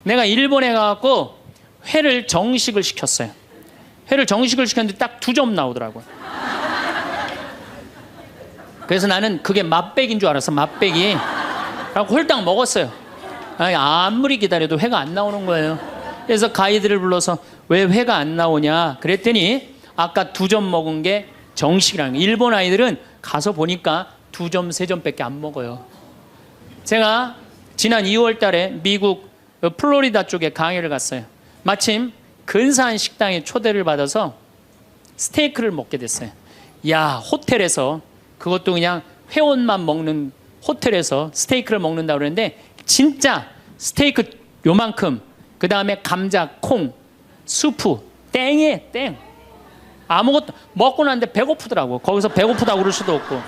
내가 일본에 가갖고 회를 정식을 시켰어요. 회를 정식을 시켰는데 딱 2점 나오더라고요. 그래서 나는 그게 맛백인 줄 알았어. 맛백이. 그래서 홀딱 먹었어요. 아니, 아무리 기다려도 회가 안 나오는 거예요. 그래서 가이드를 불러서 왜 회가 안 나오냐 그랬더니 아까 2점 먹은 게 정식이라는 거예요. 일본 아이들은 가서 보니까 2점, 3점밖에 안 먹어요. 제가 지난 2월 달에 미국 플로리다 쪽에 강의를 갔어요. 마침 근사한 식당에 초대를 받아서 스테이크를 먹게 됐어요. 야, 호텔에서 그것도 그냥 회원만 먹는 호텔에서 스테이크를 먹는다고 그러는데 진짜 스테이크 요만큼, 그 다음에 감자, 콩, 수프, 땡이에요, 땡. 아무것도 먹고 났는데 배고프더라고. 거기서 배고프다고 그럴 수도 없고.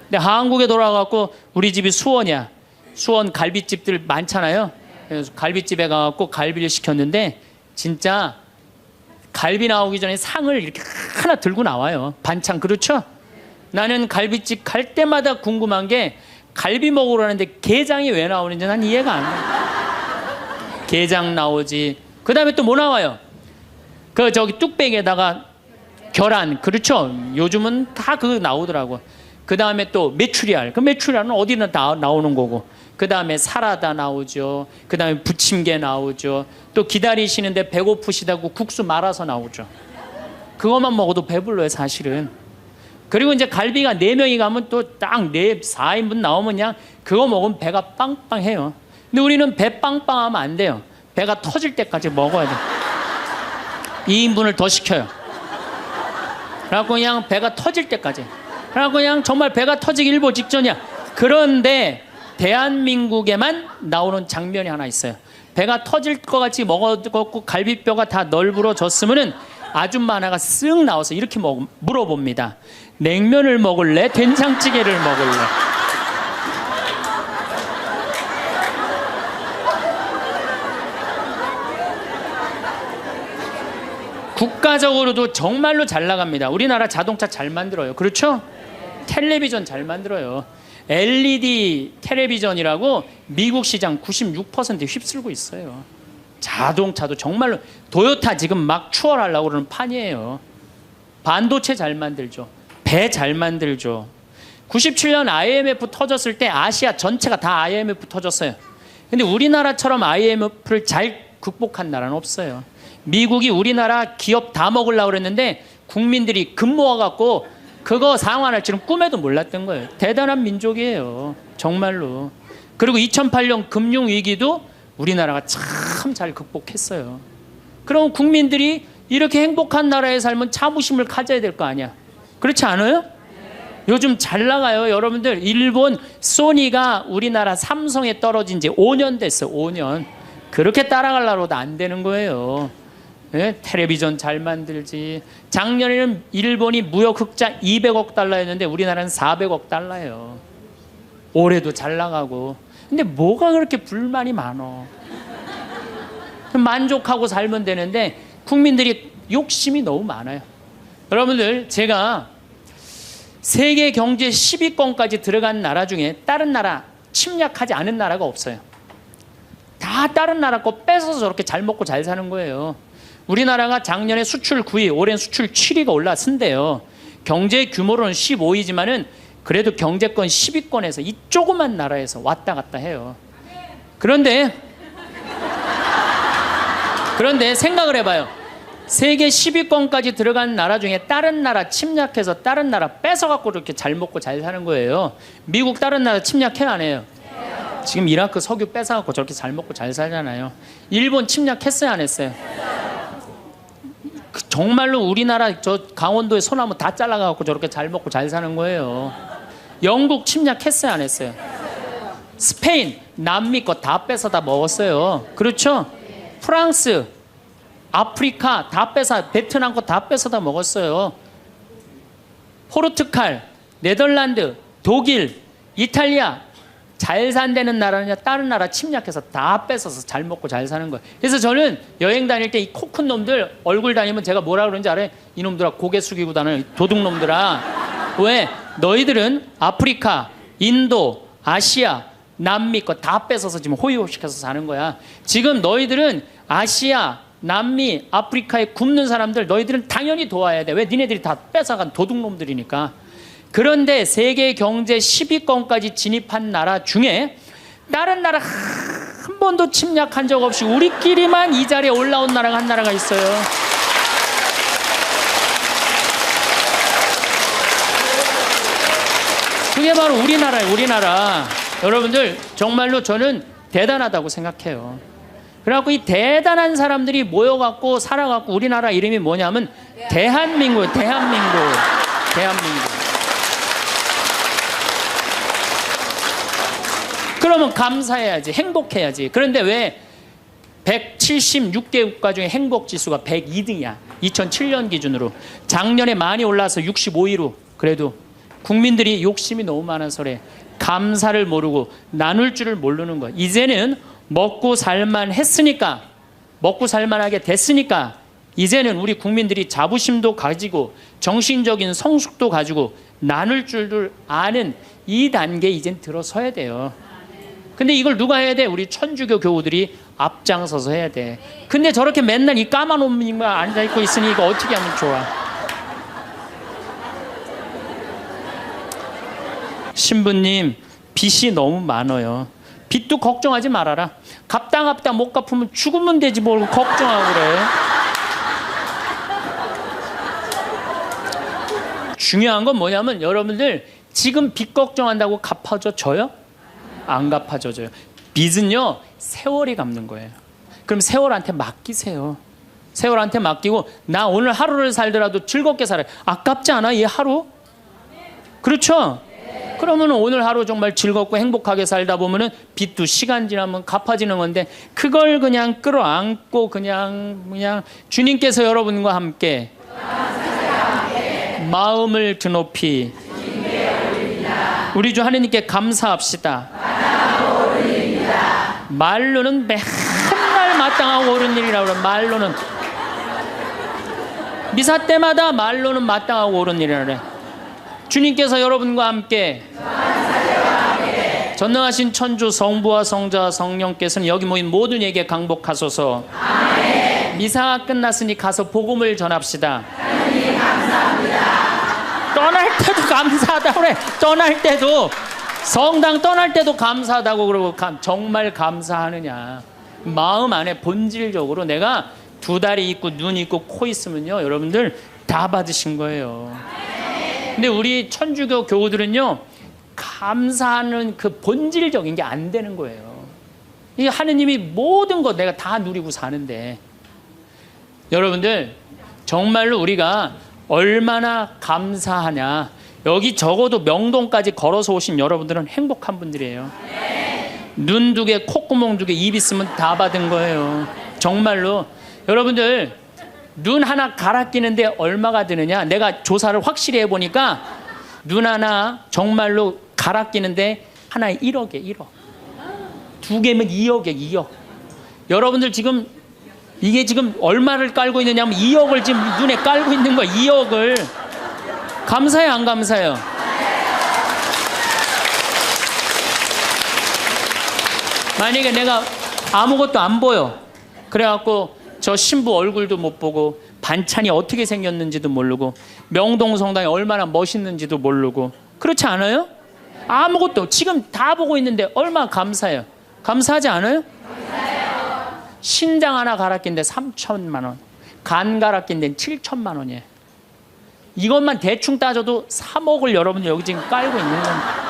근데 한국에 돌아가고 우리 집이 수원이야. 수원 갈비집들 많잖아요. 그래서 갈비집에 가갖고 갈비를 시켰는데 진짜 갈비 나오기 전에 상을 이렇게 하나 들고 나와요. 반찬. 그렇죠? 나는 갈비집 갈 때마다 궁금한 게 갈비 먹으러 가는데 게장이 왜 나오는지 난 이해가 안 돼. 게장 나오지. 그 다음에 또 뭐 나와요? 저기 뚝배기에다가 계란. 그렇죠? 요즘은 다 그거 나오더라고. 그 다음에 또 메추리알. 그 메추리알은 어디나 다 나오는 거고. 그 다음에 사라다 나오죠. 그 다음에 부침개 나오죠. 또 기다리시는데 배고프시다고 국수 말아서 나오죠. 그것만 먹어도 배불러요, 사실은. 그리고 이제 갈비가 4명이 가면 또 딱 4인분 나오면 그냥 그거 먹으면 배가 빵빵해요. 근데 우리는 배 빵빵하면 안 돼요. 배가 터질 때까지 먹어야 돼. 2인분을 더 시켜요. 그래갖고 그냥 배가 터질 때까지. 그래갖고 그냥 정말 배가 터지기 일보 직전이야. 그런데 대한민국에만 나오는 장면이 하나 있어요. 배가 터질 것 같이 먹어갖고 갈비뼈가 다 널브러졌으면은 아줌마 하나가 쓱 나와서 이렇게 물어봅니다. 냉면을 먹을래? 된장찌개를 먹을래? 국가적으로도 정말로 잘 나갑니다. 우리나라 자동차 잘 만들어요. 그렇죠? 텔레비전 잘 만들어요. LED 텔레비전이라고 미국 시장 96% 휩쓸고 있어요. 자동차도 정말로 도요타 지금 막 추월하려고 그러는 판이에요. 반도체 잘 만들죠. 배 잘 만들죠. 97년 IMF 터졌을 때 아시아 전체가 다 IMF 터졌어요. 근데 우리나라처럼 IMF를 잘 극복한 나라는 없어요. 미국이 우리나라 기업 다 먹으려고 그랬는데 국민들이 금 모아갖고 그거 상환할 줄은 꿈에도 몰랐던 거예요. 대단한 민족이에요. 정말로. 그리고 2008년 금융위기도 우리나라가 참 잘 극복했어요. 그럼 국민들이 이렇게 행복한 나라에 살면 자부심을 가져야 될 거 아니야. 그렇지 않아요? 요즘 잘 나가요. 여러분들 일본 소니가 우리나라 삼성에 떨어진 지 5년 됐어요. 5년. 그렇게 따라가려고도 안 되는 거예요. 네? 텔레비전 잘 만들지. 작년에는 일본이 무역 흑자 200억 달러였는데 우리나라는 400억 달러예요. 올해도 잘 나가고. 근데 뭐가 그렇게 불만이 많어? 만족하고 살면 되는데 국민들이 욕심이 너무 많아요. 여러분들 제가 세계 경제 10위권까지 들어간 나라 중에 다른 나라 침략하지 않은 나라가 없어요. 다 다른 나라 거 뺏어서 저렇게 잘 먹고 잘 사는 거예요. 우리나라가 작년에 수출 9위, 올해는 수출 7위가 올랐는데요. 경제 규모로는 15위지만은 그래도 경제권 10위권에서 이 조그만 나라에서 왔다 갔다 해요. 그런데 생각을 해봐요. 세계 10위권까지 들어간 나라 중에 다른 나라 침략해서 다른 나라 뺏어갖고 이렇게 잘 먹고 잘 사는 거예요. 미국 다른 나라 침략해 안 해요? 지금 이라크 석유 뺏어갖고 저렇게 잘 먹고 잘 살잖아요. 일본 침략했어요 안 했어요? 정말로 우리나라 저 강원도의 소나무 다 잘라갖고 저렇게 잘 먹고 잘 사는 거예요. 영국 침략했어요 안 했어요? 스페인, 남미 거 다 뺏어다 먹었어요. 그렇죠? 프랑스, 아프리카 다 뺏어, 베트남 거 다 뺏어다 먹었어요. 포르투갈, 네덜란드, 독일, 이탈리아 잘 산다는 나라냐 다른 나라 침략해서 다 뺏어서 잘 먹고 잘 사는 거예요. 그래서 저는 여행 다닐 때 이 코 큰 놈들 얼굴 다니면 제가 뭐라 그러는지 알아요? 이놈들아 고개 숙이고 다니는 도둑놈들아. 왜? 너희들은 아프리카, 인도, 아시아, 남미 거 다 뺏어서 지금 호의호식해서 사는 거야. 지금 너희들은 아시아, 남미, 아프리카에 굶는 사람들 너희들은 당연히 도와야 돼. 왜? 니네들이 다 뺏어간 도둑놈들이니까. 그런데 세계 경제 10위권까지 진입한 나라 중에 다른 나라 한 번도 침략한 적 없이 우리끼리만 이 자리에 올라온 나라가 한 나라가 있어요. 그게 바로 우리나라예요. 우리나라. 여러분들 정말로 저는 대단하다고 생각해요. 그래갖고 이 대단한 사람들이 모여갖고 살아갖고 우리나라 이름이 뭐냐면 대한민국. 그러면 감사해야지, 행복해야지. 그런데 왜 176개 국가 중에 행복지수가 102등이야 2007년 기준으로. 작년에 많이 올라서 65위로. 그래도 국민들이 욕심이 너무 많아서 그래. 감사를 모르고 나눌 줄을 모르는 거야. 이제는 먹고 살만 했으니까, 먹고 살만하게 됐으니까 이제는 우리 국민들이 자부심도 가지고 정신적인 성숙도 가지고 나눌 줄을 아는 이 단계에 이젠 들어서야 돼요. 근데 이걸 누가 해야 돼? 우리 천주교 교우들이 앞장서서 해야 돼. 근데 저렇게 맨날 이 까만 옷만 앉아있고 있으니 이거 어떻게 하면 좋아? 신부님, 빚이 너무 많아요. 빚도 걱정하지 말아라. 갚다 못 갚으면 죽으면 되지 뭘 걱정하고 그래. 중요한 건 뭐냐면 여러분들 지금 빚 걱정한다고 갚아줘요? 안 갚아줘요. 빚은요 세월이 갚는 거예요. 그럼 세월한테 맡기세요. 세월한테 맡기고 나 오늘 하루를 살더라도 즐겁게 살아요. 아깝지 않아 이 하루? 그렇죠? 그러면 오늘 하루 정말 즐겁고 행복하게 살다 보면은 빚도 시간 지나면 갚아지는 건데 그걸 그냥 끌어안고 그냥 주님께서 여러분과 함께 마음을 드높이 우리 주 하느님께 감사합시다. 말로는 맨날 마땅하고 옳은 일이라고 그래. 말로는 미사 때마다 말로는 마땅하고 옳은 일이라고 그래. 주님께서 여러분과 함께 전능하신 천주 성부와 성자와 성령께서는 여기 모인 모든 이에게 강복하소서. 아멘. 미사가 끝났으니 가서 복음을 전합시다. 하나님 감사합니다. 떠날 때도 감사하다고 그래. 떠날 때도 성당 떠날 때도 감사하다고 그러고 정말 감사하느냐. 마음 안에 본질적으로 내가 두 다리 있고 눈 있고 코 있으면요 여러분들 다 받으신 거예요. 근데 우리 천주교 교우들은요 감사하는 그 본질적인 게 안 되는 거예요. 이 하느님이 모든 거 내가 다 누리고 사는데 여러분들 정말로 우리가 얼마나 감사하냐. 여기 적어도 명동까지 걸어서 오신 여러분들은 행복한 분들이에요. 눈 두 개, 콧구멍 두 개, 입 있으면 다 받은 거예요. 정말로 여러분들 눈 하나 갈아 끼는데 얼마가 드느냐. 내가 조사를 확실히 해보니까 눈 하나 정말로 갈아 끼는데 하나에 1억에 1억. 두 개면 2억에 2억. 여러분들 지금 이게 지금 얼마를 깔고 있느냐 하면 2억을 지금 눈에 깔고 있는 거야. 2억을. 감사해요 안 감사해요? 만약에 내가 아무것도 안 보여. 그래갖고 저 신부 얼굴도 못 보고 반찬이 어떻게 생겼는지도 모르고 명동 성당이 얼마나 멋있는지도 모르고 그렇지 않아요? 아무것도 지금 다 보고 있는데 얼마나 감사해요. 감사하지 않아요? 감사해요. 신장 하나 갈아 낀데 3천만 원, 간 갈아 낀 데는 7천만 원이에요. 이것만 대충 따져도 3억을 여러분들 여기 지금 깔고 있는 겁니다.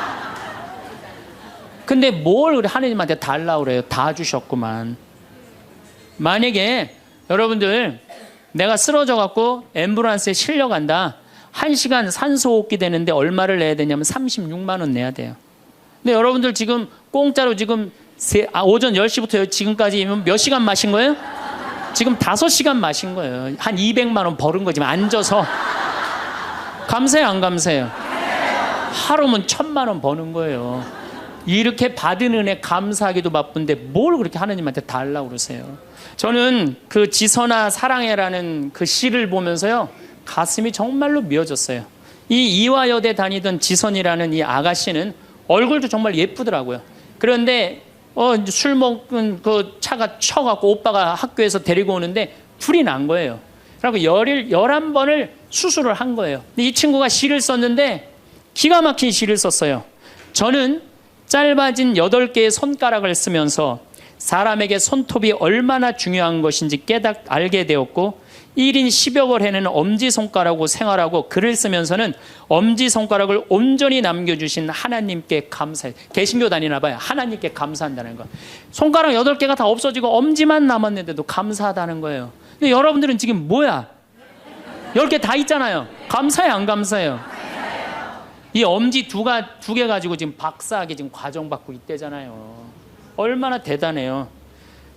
근데 뭘 우리 하느님한테 달라고 그래요. 다 주셨구만. 만약에 여러분들 내가 쓰러져 갖고 앰뷸런스에 실려간다. 1시간 산소호흡기 되는데 얼마를 내야 되냐면 36만 원 내야 돼요. 근데 여러분들 지금 공짜로 지금 오전 10시부터 지금까지 몇 시간 마신 거예요? 지금 5시간 마신 거예요. 한 200만 원 벌은 거지 앉아서. 감사해요 안 감사해요? 하루면 1,000만 원 버는 거예요. 이렇게 받은 은혜 감사하기도 바쁜데 뭘 그렇게 하느님한테 달라고 그러세요? 저는 그 지선아 사랑해라는 그 시를 보면서요 가슴이 정말로 미어졌어요. 이 이화여대 다니던 지선이라는 이 아가씨는 얼굴도 정말 예쁘더라고요. 그런데 이제 술 먹은 그 차가 쳐갖고 오빠가 학교에서 데리고 오는데 불이 난 거예요. 그리고 11번을 수술을 한 거예요. 근데 이 친구가 시를 썼는데 기가 막힌 시를 썼어요. 저는 짧아진 8개의 손가락을 쓰면서 사람에게 손톱이 얼마나 중요한 것인지 알게 되었고 1인 10여걸 해는 엄지손가락으로 생활하고 글을 쓰면서는 엄지손가락을 온전히 남겨주신 하나님께 감사해. 개신교 다니나 봐요. 하나님께 감사한다는 거. 손가락 8개가 다 없어지고 엄지만 남았는데도 감사하다는 거예요. 근데 여러분들은 지금 뭐야? 10개 다 있잖아요. 감사해 안 감사해요? 이 엄지 두 개 가지고 지금 박사학위 지금 과정받고 있대잖아요. 얼마나 대단해요.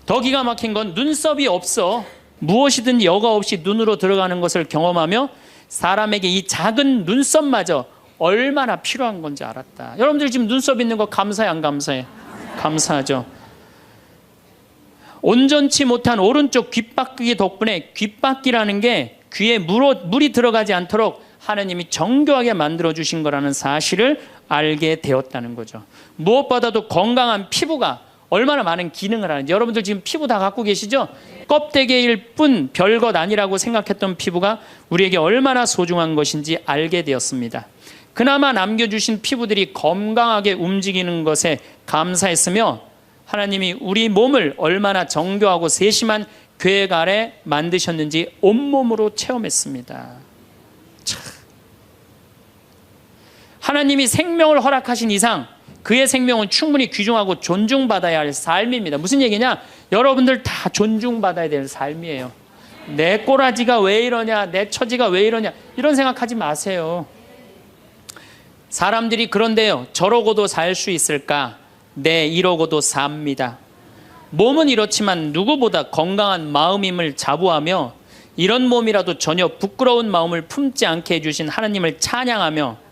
더 기가 막힌 건 눈썹이 없어. 무엇이든 여과 없이 눈으로 들어가는 것을 경험하며 사람에게 이 작은 눈썹마저 얼마나 필요한 건지 알았다. 여러분들 지금 눈썹 있는 거 감사해 안 감사해? 감사하죠. 온전치 못한 오른쪽 귓바퀴 덕분에 귓바퀴라는 게 귀에 물이 들어가지 않도록 하나님이 정교하게 만들어주신 거라는 사실을 알게 되었다는 거죠. 무엇보다도 건강한 피부가 얼마나 많은 기능을 하는지. 여러분들 지금 피부 다 갖고 계시죠? 껍데기일 뿐 별것 아니라고 생각했던 피부가 우리에게 얼마나 소중한 것인지 알게 되었습니다. 그나마 남겨주신 피부들이 건강하게 움직이는 것에 감사했으며 하나님이 우리 몸을 얼마나 정교하고 세심한 계획 아래 만드셨는지 온몸으로 체험했습니다. 참. 하나님이 생명을 허락하신 이상 그의 생명은 충분히 귀중하고 존중받아야 할 삶입니다. 무슨 얘기냐? 여러분들 다 존중받아야 될 삶이에요. 내 꼬라지가 왜 이러냐, 내 처지가 왜 이러냐, 이런 생각하지 마세요. 사람들이 그런데요, 저러고도 살 수 있을까? 네, 이러고도 삽니다. 몸은 이렇지만 누구보다 건강한 마음임을 자부하며 이런 몸이라도 전혀 부끄러운 마음을 품지 않게 해주신 하나님을 찬양하며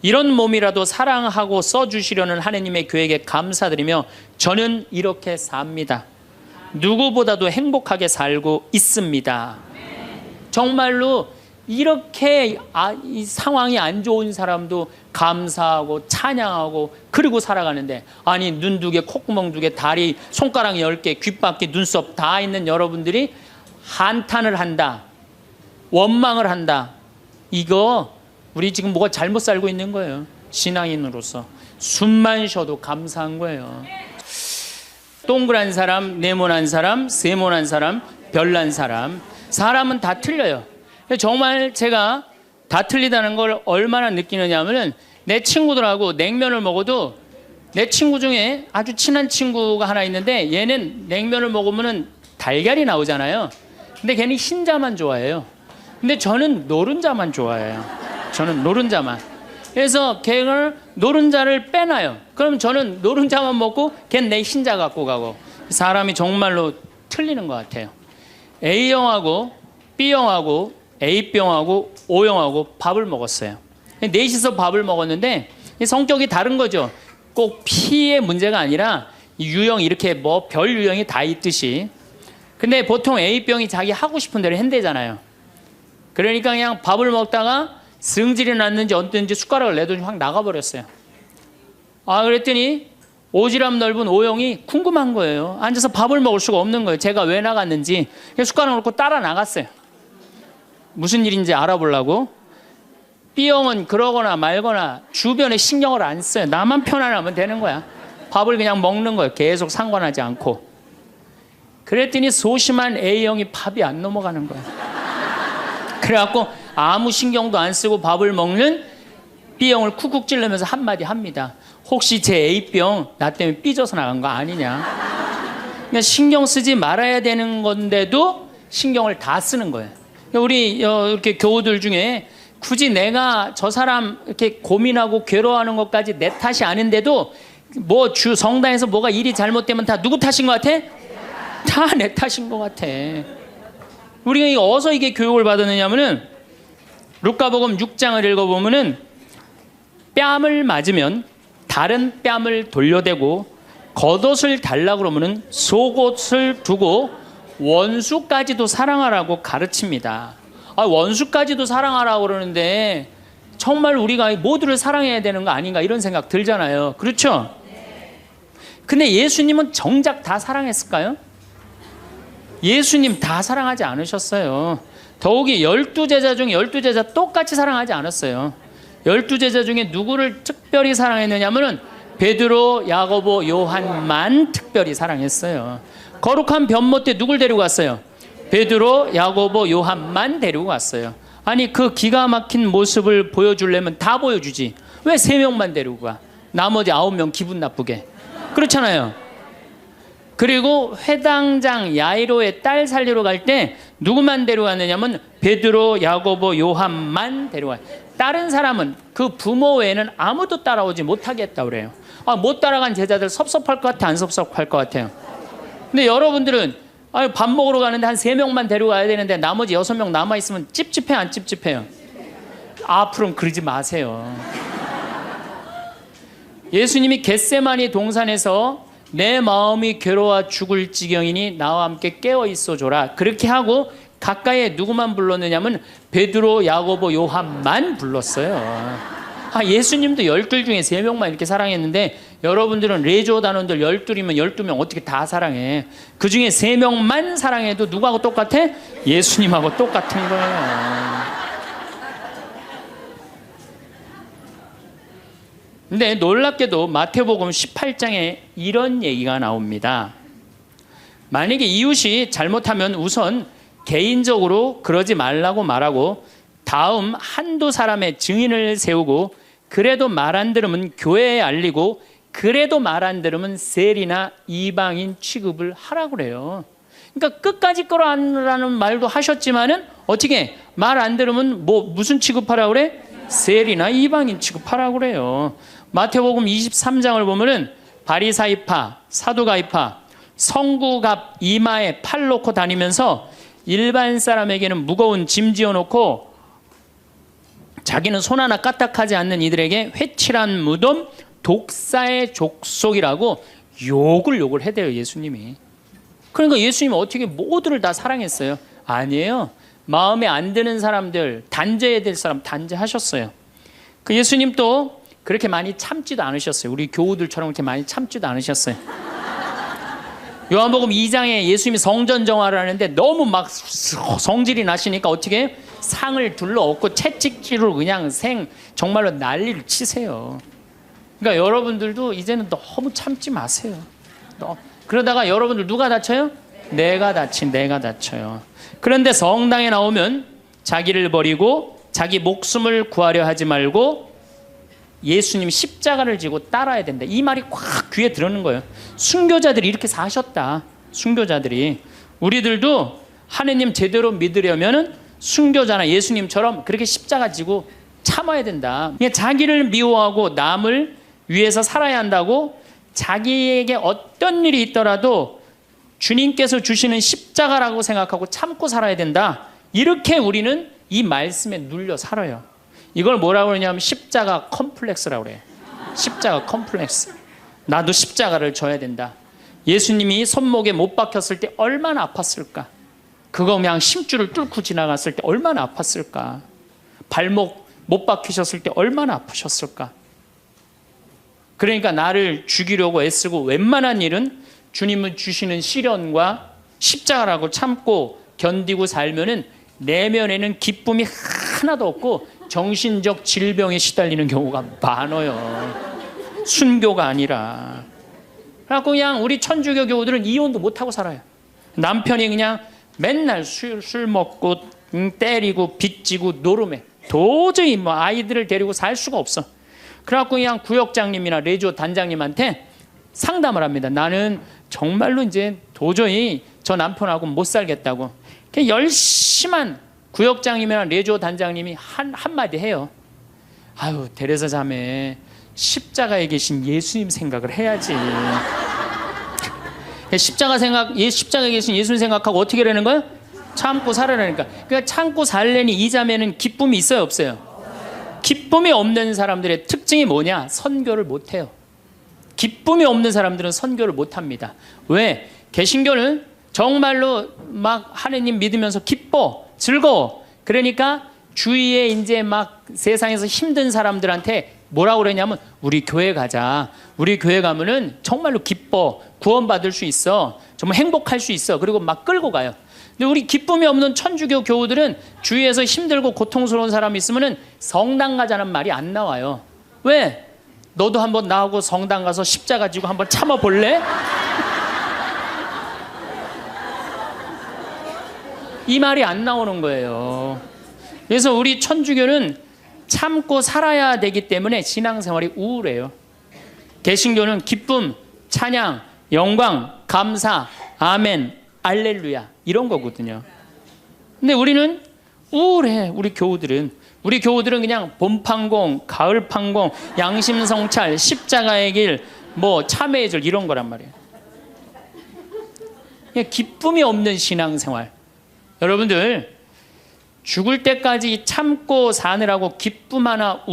이런 몸이라도 사랑하고 써주시려는 하나님의 계획에 감사드리며 저는 이렇게 삽니다. 누구보다도 행복하게 살고 있습니다. 정말로 이렇게 이 상황이 안 좋은 사람도 감사하고 찬양하고 그리고 살아가는데, 아니 눈 2개, 콧구멍 2개, 다리, 손가락 10개, 귓바퀴, 눈썹 다 있는 여러분들이 한탄을 한다, 원망을 한다. 이거 우리 지금 뭐가 잘못 살고 있는 거예요. 신앙인으로서 숨만 쉬어도 감사한 거예요. 동그란 사람, 네모난 사람, 세모난 사람, 별난 사람, 사람은 다 틀려요. 정말 제가 다 틀리다는 걸 얼마나 느끼느냐 하면은 내 친구들하고 냉면을 먹어도 내 친구 중에 아주 친한 친구가 하나 있는데 얘는 냉면을 먹으면은 달걀이 나오잖아요. 근데 걔는 흰자만 좋아해요. 근데 저는 노른자만 좋아해요. 저는 노른자만. 그래서 걔를 노른자를 빼놔요. 그럼 저는 노른자만 먹고 걔는 내 흰자 갖고 가고. 사람이 정말로 틀리는 것 같아요. A형하고 B형하고 A병하고 O형하고 밥을 먹었어요. 넷이서 밥을 먹었는데 성격이 다른 거죠. 꼭 P의 문제가 아니라 유형, 이렇게 뭐 별 유형이 다 있듯이. 근데 보통 A병이 자기 하고 싶은 대로 한대잖아요. 그러니까 그냥 밥을 먹다가 승질이 났는지 어땠는지 숟가락을 내더니 확 나가버렸어요. 그랬더니 오지랖 넓은 O형이 궁금한 거예요. 앉아서 밥을 먹을 수가 없는 거예요. 제가 왜 나갔는지. 숟가락을 놓고 따라 나갔어요. 무슨 일인지 알아보려고. B형은 그러거나 말거나 주변에 신경을 안 써요. 나만 편안하면 되는 거야. 밥을 그냥 먹는 거예요. 계속 상관하지 않고. 그랬더니 소심한 A형이 밥이 안 넘어가는 거예요. 그래갖고 아무 신경도 안 쓰고 밥을 먹는 B형을 쿡쿡 찌르면서 한마디 합니다. 혹시 제 A병 나 때문에 삐져서 나간 거 아니냐. 그냥 신경 쓰지 말아야 되는 건데도 신경을 다 쓰는 거예요. 우리 이렇게 교우들 중에 굳이 내가 저 사람 이렇게 고민하고 괴로워하는 것까지 내 탓이 아닌데도 뭐 성당에서 뭐가 일이 잘못되면 다 누구 탓인 것 같아? 다 내 탓인 것 같아. 우리가 어디서 이게 교육을 받았느냐면은 루카복음 6장을 읽어보면은 뺨을 맞으면 다른 뺨을 돌려대고 겉옷을 달라고 그러면은 속옷을 두고 원수까지도 사랑하라고 가르칩니다. 원수까지도 사랑하라고 그러는데 정말 우리가 모두를 사랑해야 되는 거 아닌가 이런 생각 들잖아요. 그렇죠? 근데 예수님은 정작 다 사랑했을까요? 예수님 다 사랑하지 않으셨어요. 더욱이 12제자 중에 12제자 똑같이 사랑하지 않았어요. 12제자 중에 누구를 특별히 사랑했느냐면은 베드로, 야고보, 요한만 특별히 사랑했어요. 거룩한 변모 때 누굴 데리고 갔어요? 베드로, 야고보, 요한만 데리고 갔어요. 아니 그 기가 막힌 모습을 보여주려면 다 보여주지. 왜 3명만 데리고 가? 나머지 9명 기분 나쁘게. 그렇잖아요. 그리고 회당장 야이로의 딸 살리러 갈 때 누구만 데려갔느냐면 베드로, 야고보, 요한만 데려가요. 다른 사람은 그 부모 외에는 아무도 따라오지 못하겠다 그래요. 못 따라간 제자들 섭섭할 것 같아, 안 섭섭할 것 같아요? 근데 여러분들은 밥 먹으러 가는데 한 3명만 데려가야 되는데 나머지 6명 남아있으면 찝찝해, 안 찝찝해요? 앞으로는 그러지 마세요. 예수님이 겟세마니 동산에서 내 마음이 괴로워 죽을 지경이니 나와 함께 깨어 있어줘라 그렇게 하고 가까이에 누구만 불렀느냐면 베드로, 야고보, 요한만 불렀어요. 예수님도 12 중에 3명만 이렇게 사랑했는데 여러분들은 레조 단원들 12이면 12명 어떻게 다 사랑해? 그 중에 3명만 사랑해도 누구하고 똑같아? 예수님하고 똑같은 거예요. 근데 놀랍게도 마태복음 18장에 이런 얘기가 나옵니다. 만약에 이웃이 잘못하면 우선 개인적으로 그러지 말라고 말하고 다음 한두 사람의 증인을 세우고 그래도 말 안 들으면 교회에 알리고 그래도 말 안 들으면 세리나 이방인 취급을 하라고 그래요. 그러니까 끝까지 끌어안으라는 말도 하셨지만은 어떻게 말 안 들으면 무슨 취급하라고 그래? 세리나 이방인 취급하라고 그래요. 마태복음 23장을 보면은 바리사이파, 사두가이파, 성구갑 이마에 팔 놓고 다니면서 일반 사람에게는 무거운 짐 지어놓고 자기는 손 하나 까딱하지 않는 이들에게 회칠한 무덤, 독사의 족속이라고 욕을 해대요, 예수님이. 그러니까 예수님은 어떻게 모두를 다 사랑했어요? 아니에요. 마음에 안 드는 사람들, 단죄해야 될 사람 단죄하셨어요. 그 예수님 또 그렇게 많이 참지도 않으셨어요. 우리 교우들처럼 그렇게 많이 참지도 않으셨어요. 요한복음 2장에 예수님이 성전 정화를 하는데 너무 막 성질이 나시니까 어떻게 해요? 상을 둘러엎고 채찍질로 그냥 정말로 난리를 치세요. 그러니까 여러분들도 이제는 너무 참지 마세요. 그러다가 여러분들 누가 다쳐요? 내가 다쳐요. 그런데 성당에 나오면 자기를 버리고 자기 목숨을 구하려 하지 말고 예수님 십자가를 지고 따라야 된다. 이 말이 꽉 귀에 들어오는 거예요. 순교자들이 이렇게 사셨다. 순교자들이. 우리들도 하느님 제대로 믿으려면은 순교자나 예수님처럼 그렇게 십자가 지고 참아야 된다. 자기를 미워하고 남을 위해서 살아야 한다고 자기에게 어떤 일이 있더라도 주님께서 주시는 십자가라고 생각하고 참고 살아야 된다. 이렇게 우리는 이 말씀에 눌려 살아요. 이걸 뭐라고 그러냐면 십자가 컴플렉스라고 그래요. 십자가 컴플렉스. 나도 십자가를 져야 된다. 예수님이 손목에 못 박혔을 때 얼마나 아팠을까? 그거 그냥 심줄을 뚫고 지나갔을 때 얼마나 아팠을까? 발목 못 박히셨을 때 얼마나 아프셨을까? 그러니까 나를 죽이려고 애쓰고 웬만한 일은 주님은 주시는 시련과 십자가라고 참고 견디고 살면은 내면에는 기쁨이 하나도 없고 정신적 질병에 시달리는 경우가 많아요. 순교가 아니라. 그래갖고 그냥 우리 천주교 교우들은 이혼도 못하고 살아요. 남편이 그냥 맨날 술 먹고 때리고 빚지고 노름해. 도저히 아이들을 데리고 살 수가 없어. 그래갖고 그냥 구역장님이나 레지오 단장님한테 상담을 합니다. 나는 정말로 이제 도저히 저 남편하고 못 살겠다고. 열심한 구역장님이나 레지오 단장님이 한마디 해요. 아유, 데레사 자매, 십자가에 계신 예수님 생각을 해야지. 십자가에 계신 예수님 생각하고 어떻게 하라는 거야? 참고 살아라니까. 그러니까 참고 살려니 이 자매는 기쁨이 있어요, 없어요? 기쁨이 없는 사람들의 특징이 뭐냐? 선교를 못해요. 기쁨이 없는 사람들은 선교를 못합니다. 왜? 개신교는 정말로 막 하느님 믿으면서 기뻐, 즐거워. 그러니까 주위에 이제 막 세상에서 힘든 사람들한테 뭐라고 그러냐면 우리 교회 가자. 우리 교회 가면은 정말로 기뻐. 구원받을 수 있어. 정말 행복할 수 있어. 그리고 막 끌고 가요. 근데 우리 기쁨이 없는 천주교 교우들은 주위에서 힘들고 고통스러운 사람이 있으면은 성당 가자는 말이 안 나와요. 왜? 너도 한번 나하고 성당 가서 십자가 지고 한번 참아 볼래? 이 말이 안 나오는 거예요. 그래서 우리 천주교는 참고 살아야 되기 때문에 신앙생활이 우울해요. 개신교는 기쁨, 찬양, 영광, 감사, 아멘, 알렐루야 이런 거거든요. 근데 우리는 우울해. 우리 교우들은 그냥 봄판공, 가을판공, 양심성찰, 십자가의 길, 뭐 참회의 절 이런 거란 말이에요. 그냥 기쁨이 없는 신앙생활. 여러분들 죽을 때까지 참고 사느라고 기쁨 하나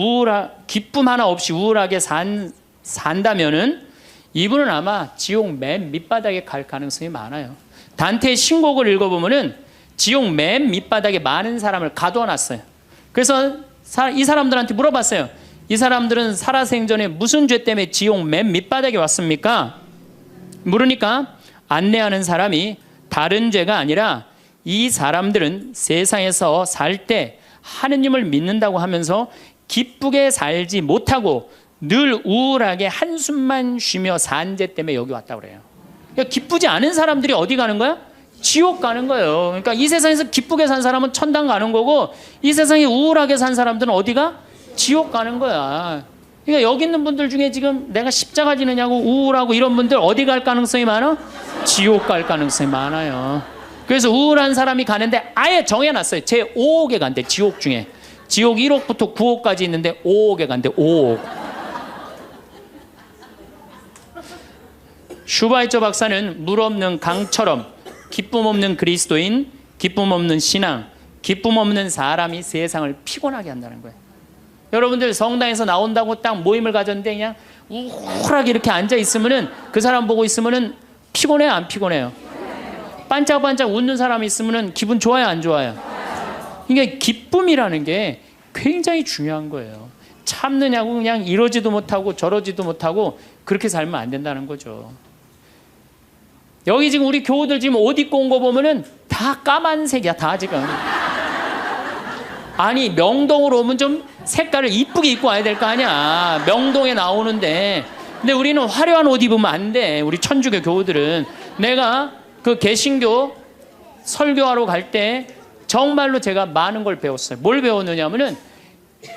없이 우울하게 산다면은 이분은 아마 지옥 맨 밑바닥에 갈 가능성이 많아요. 단테의 신곡을 읽어보면은 지옥 맨 밑바닥에 많은 사람을 가둬놨어요. 그래서 이 사람들한테 물어봤어요. 이 사람들은 살아생전에 무슨 죄 때문에 지옥 맨 밑바닥에 왔습니까? 물으니까 안내하는 사람이 다른 죄가 아니라 이 사람들은 세상에서 살 때 하느님을 믿는다고 하면서 기쁘게 살지 못하고 늘 우울하게 한숨만 쉬며 산 죄 때문에 여기 왔다고 그래요. 그러니까 기쁘지 않은 사람들이 어디 가는 거야? 지옥 가는 거예요. 그러니까 이 세상에서 기쁘게 산 사람은 천당 가는 거고 이 세상에 우울하게 산 사람들은 어디가? 지옥 가는 거야. 그러니까 여기 있는 분들 중에 지금 내가 십자가 지느냐고 우울하고 이런 분들 어디 갈 가능성이 많아? 지옥 갈 가능성이 많아요. 그래서 우울한 사람이 가는데 아예 정해놨어요. 제 5억에 간대. 지옥 중에. 지옥 1억부터 9억까지 있는데 5억에 간대. 5억. 슈바이처 박사는 물 없는 강처럼 기쁨 없는 그리스도인, 기쁨 없는 신앙, 기쁨 없는 사람이 세상을 피곤하게 한다는 거예요. 여러분들 성당에서 나온다고 딱 모임을 가졌는데 그냥 우울하게 이렇게 앉아 있으면은 그 사람 보고 있으면은 피곤해요, 안 피곤해요? 반짝반짝 웃는 사람이 있으면은 기분 좋아요, 안 좋아요? 그러니까 기쁨이라는 게 굉장히 중요한 거예요. 참느냐고 그냥 이러지도 못하고 저러지도 못하고 그렇게 살면 안 된다는 거죠. 여기 지금 우리 교우들 지금 옷 입고 온 거 보면은 다 까만색이야, 다 지금. 아니 명동으로 오면 좀 색깔을 이쁘게 입고 와야 될 거 아니야. 명동에 나오는데. 근데 우리는 화려한 옷 입으면 안 돼. 우리 천주교 교우들은. 내가 그 개신교 설교하러 갈 때 정말로 제가 많은 걸 배웠어요. 뭘 배웠느냐면은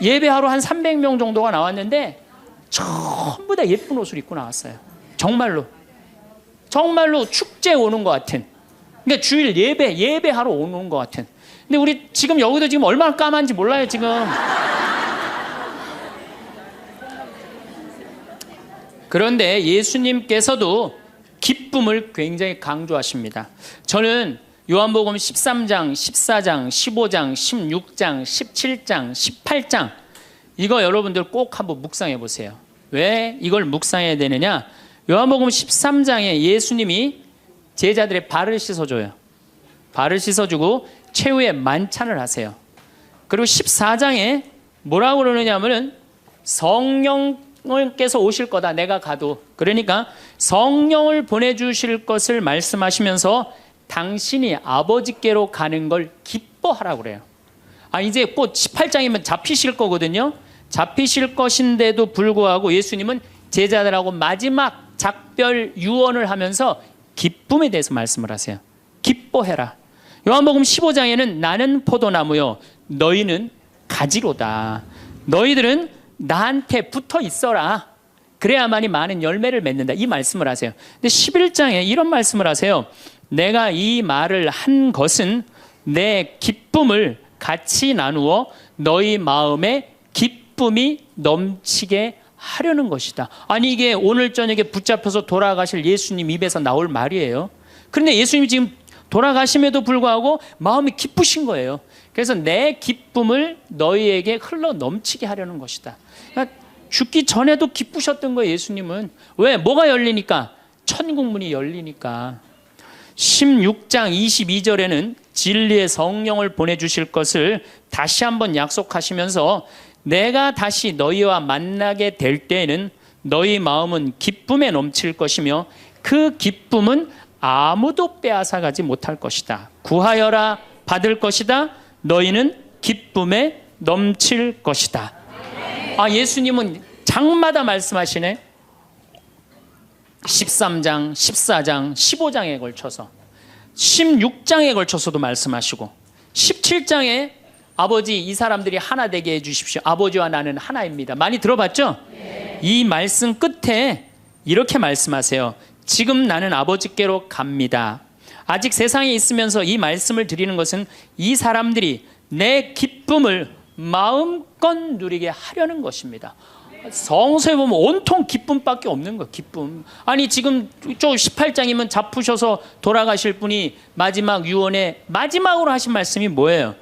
예배하러 한 300명 정도가 나왔는데 전부 다 예쁜 옷을 입고 나왔어요. 정말로 축제 오는 것 같은. 그러니까 주일 예배하러 오는 것 같은. 근데 우리 지금 여기도 지금 얼마나 까만지 몰라요 지금. 그런데 예수님께서도 기쁨을 굉장히 강조하십니다. 저는 요한복음 13장, 14장, 15장, 16장, 17장, 18장 이거 여러분들 꼭 한번 묵상해 보세요. 왜 이걸 묵상해야 되느냐? 요한복음 13장에 예수님이 제자들의 발을 씻어줘요. 발을 씻어주고 최후의 만찬을 하세요. 그리고 14장에 뭐라고 그러느냐면은 성령께서 오실 거다. 내가 가도. 그러니까 성령을 보내주실 것을 말씀하시면서 당신이 아버지께로 가는 걸 기뻐하라고 그래요. 이제 곧 18장이면 잡히실 거거든요. 잡히실 것인데도 불구하고 예수님은 제자들하고 마지막 작별 유언을 하면서 기쁨에 대해서 말씀을 하세요. 기뻐해라. 요한복음 15장에는 나는 포도나무요 너희는 가지로다. 너희들은 나한테 붙어 있어라. 그래야만이 많은 열매를 맺는다. 이 말씀을 하세요. 근데 11장에 이런 말씀을 하세요. 내가 이 말을 한 것은 내 기쁨을 같이 나누어 너희 마음에 기쁨이 넘치게 하려는 것이다. 아니 이게 오늘 저녁에 붙잡혀서 돌아가실 예수님 입에서 나올 말이에요. 그런데 예수님이 지금 돌아가심에도 불구하고 마음이 기쁘신 거예요. 그래서 내 기쁨을 너희에게 흘러 넘치게 하려는 것이다. 그러니까 죽기 전에도 기쁘셨던 거예요. 예수님은. 왜? 뭐가 열리니까? 천국 문이 열리니까. 16장 22절에는 진리의 성령을 보내주실 것을 다시 한번 약속하시면서 내가 다시 너희와 만나게 될 때에는 너희 마음은 기쁨에 넘칠 것이며 그 기쁨은 아무도 빼앗아가지 못할 것이다. 구하여라 받을 것이다. 너희는 기쁨에 넘칠 것이다. 아, 예수님은 장마다 말씀하시네. 13장, 14장, 15장에 걸쳐서 16장에 걸쳐서도 말씀하시고 17장에 아버지 이 사람들이 하나 되게 해주십시오. 아버지와 나는 하나입니다. 많이 들어봤죠? 네. 이 말씀 끝에 이렇게 말씀하세요. 지금 나는 아버지께로 갑니다. 아직 세상에 있으면서 이 말씀을 드리는 것은 이 사람들이 내 기쁨을 마음껏 누리게 하려는 것입니다. 성서에 보면 온통 기쁨밖에 없는 거예요. 기쁨. 아니 지금 저 18장이면 잡으셔서 돌아가실 분이 마지막 유언에 마지막으로 하신 말씀이 뭐예요?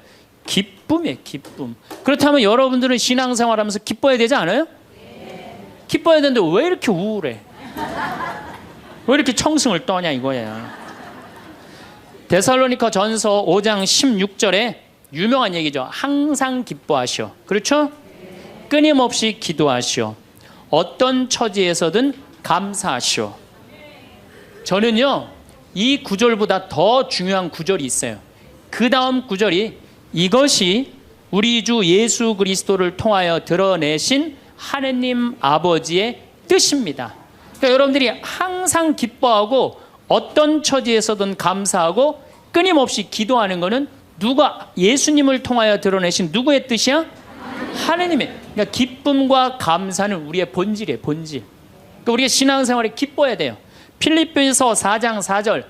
기쁨이에요. 기쁨. 그렇다면 여러분들은 신앙생활하면서 기뻐야 되지 않아요? 기뻐야 되는데 왜 이렇게 우울해? 왜 이렇게 청승을 떠냐 이거예요. 데살로니가 전서 5장 16절에 유명한 얘기죠. 항상 기뻐하시오. 그렇죠? 끊임없이 기도하시오. 어떤 처지에서든 감사하시오. 저는요, 이 구절보다 더 중요한 구절이 있어요. 그 다음 구절이 이것이 우리 주 예수 그리스도를 통하여 드러내신 하느님 아버지의 뜻입니다. 그러니까 여러분들이 항상 기뻐하고 어떤 처지에서든 감사하고 끊임없이 기도하는 것은 누가 예수님을 통하여 드러내신 누구의 뜻이야? 하느님의. 그러니까 기쁨과 감사는 우리의 본질이에요. 본질. 그러니까 우리가 신앙생활에 기뻐야 돼요. 필립보서 4장 4절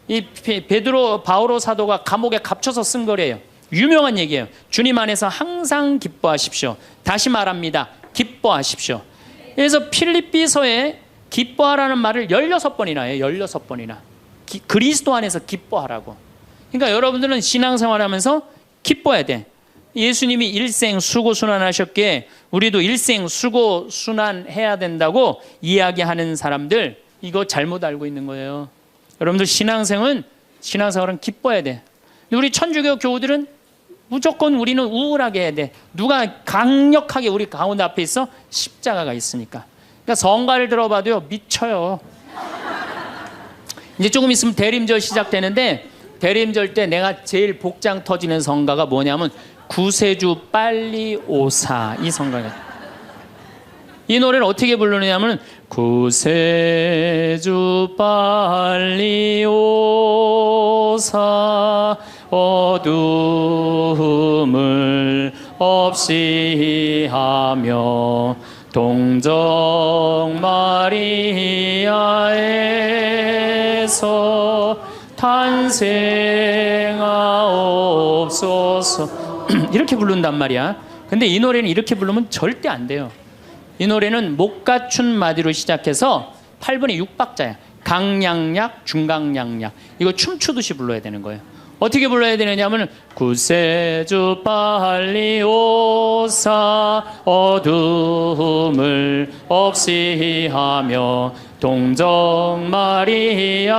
이 베드로 바오로 사도가 감옥에 갇혀서 쓴 거래요. 유명한 얘기예요. 주님 안에서 항상 기뻐하십시오. 다시 말합니다. 기뻐하십시오. 그래서 필립비서에 기뻐하라는 말을 16번이나 해요. 16번이나. 그리스도 안에서 기뻐하라고. 그러니까 여러분들은 신앙생활하면서 기뻐야 돼. 예수님이 일생 수고순환하셨기에 우리도 일생 수고순환해야 된다고 이야기하는 사람들, 이거 잘못 알고 있는 거예요. 여러분들 신앙생활은 기뻐야 돼. 우리 천주교 교우들은 무조건 우리는 우울하게 해야 돼. 누가 강력하게 우리 가운데 앞에 있어? 십자가가 있으니까. 그러니까 성가를 들어봐도요, 미쳐요. 이제 조금 있으면 대림절 시작되는데, 대림절 때 내가 제일 복장 터지는 성가가 뭐냐면 구세주 빨리 오사, 이 성가가. 이 노래를 어떻게 부르느냐면 구세주 빨리 오사 어둠을 없이 하며 동정 마리아에서 탄생하옵소서 이렇게 부른단 말이야. 근데 이 노래는 이렇게 부르면 절대 안 돼요. 이 노래는 못 갖춘 마디로 시작해서 8분의 6박자야. 강량약, 중강량약. 이거 춤추듯이 불러야 되는 거예요. 어떻게 불러야 되느냐면 구세주 빨리 오사 어둠을 없이 하며 동정 마리아에서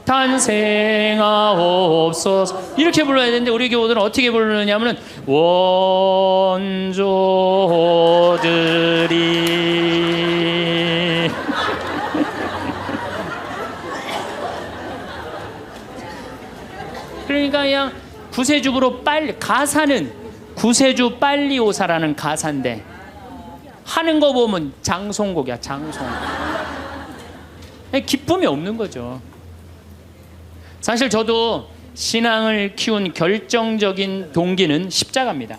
탄생하옵소서 이렇게 불러야 되는데 우리 교우들은 어떻게 부르느냐면 원조들이 그러니까 그냥 구세주로 빨리, 가사는 구세주 빨리 오사라는 가사인데 하는 거 보면 장송곡이야. 장송. 기쁨이 없는 거죠. 사실 저도 신앙을 키운 결정적인 동기는 십자가입니다.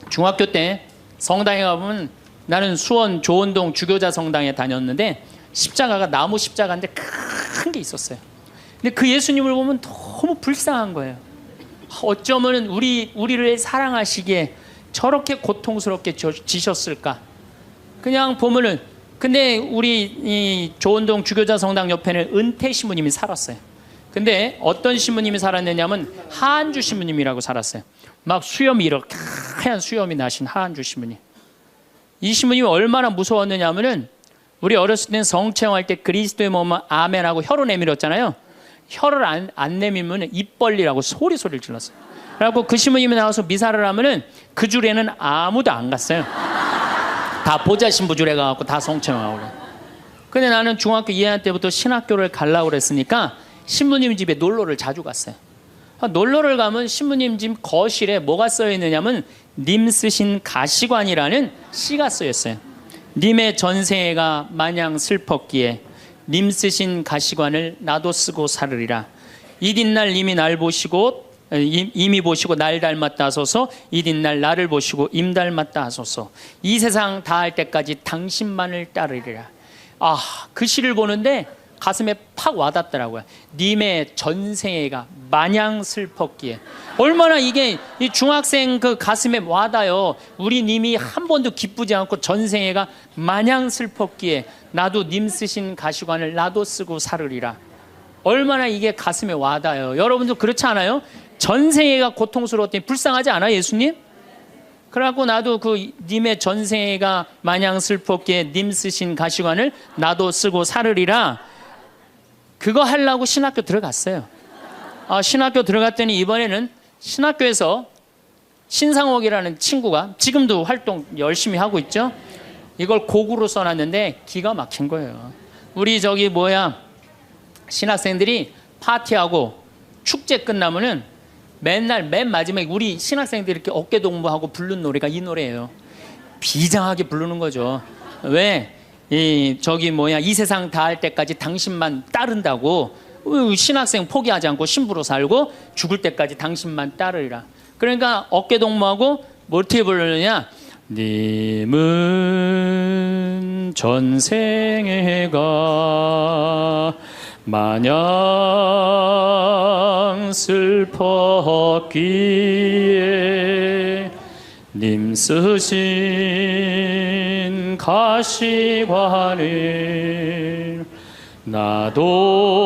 중학교 때 성당에 가보면 나는 수원 조원동 주교자 성당에 다녔는데 십자가가 나무 십자가인데 큰 게 있었어요. 근데 그 예수님을 보면 너무 불쌍한 거예요. 어쩌면 우리를 사랑하시기에 저렇게 고통스럽게 지셨을까? 그냥 보면은 근데 우리 이 조원동 주교자 성당 옆에는 은퇴 신부님이 살았어요. 근데 어떤 신부님이 살았느냐면 하한주 신부님이라고 살았어요. 막 수염이 이렇게 하얀 수염이 나신 하한주 신부님. 이 신부님이 얼마나 무서웠느냐면은 우리 어렸을 땐 성체험할 때 그리스도의 몸은 아멘하고 혀로 내밀었잖아요. 혀를 안 내밀면 입 벌리라고 소리를 질렀어요. 그래갖고 그 신부님이 나와서 미사를 하면은 그 줄에는 아무도 안 갔어요. 다 보자 신부 줄에 가갖고 다 성청하고 그래. 근데 나는 중학교 2학년 때부터 신학교를 가려고 그랬으니까 신부님 집에 놀러를 자주 갔어요. 놀러를 가면 신부님 집 거실에 뭐가 써 있느냐면 님 쓰신 가시관이라는 시가 쓰여 있어요. 님의 전생애가 마냥 슬펐기에 님 쓰신 가시관을 나도 쓰고 살으리라. 이튿날 님이 날 보시고 임이 보시고 날 닮았다 하소서. 이튿날 나를 보시고 임 닮았다 하소서. 이 세상 다할 때까지 당신만을 따르리라. 그 시를 보는데 가슴에 팍 와닿더라고요. 님의 전생애가 마냥 슬펐기에. 얼마나 이게 이 중학생 그 가슴에 와닿아요. 우리 님이 한 번도 기쁘지 않고 전생애가 마냥 슬펐기에 나도 님 쓰신 가시관을 나도 쓰고 살으리라. 얼마나 이게 가슴에 와닿아요. 여러분도 그렇지 않아요? 전생애가 고통스러웠더니 불쌍하지 않아요, 예수님? 그래갖고 나도 그 님의 전생애가 마냥 슬펐기에 님 쓰신 가시관을 나도 쓰고 살으리라. 그거 하려고 신학교 들어갔어요. 신학교 들어갔더니 이번에는 신학교에서 신상옥이라는 친구가 지금도 활동 열심히 하고 있죠. 이걸 곡으로 써놨는데 기가 막힌 거예요. 우리 신학생들이 파티하고 축제 끝나면은 맨날 맨 마지막에 우리 신학생들이 이렇게 어깨 동무하고 부르는 노래가 이 노래예요. 비장하게 부르는 거죠. 왜? 이 세상 다 할 때까지 당신만 따른다고. 신학생 포기하지 않고 신부로 살고 죽을 때까지 당신만 따르리라. 그러니까 어깨 동무하고 어떻게 부르느냐? 님은 전생애가 마냥 슬펐기에 님 쓰신 가시관을 나도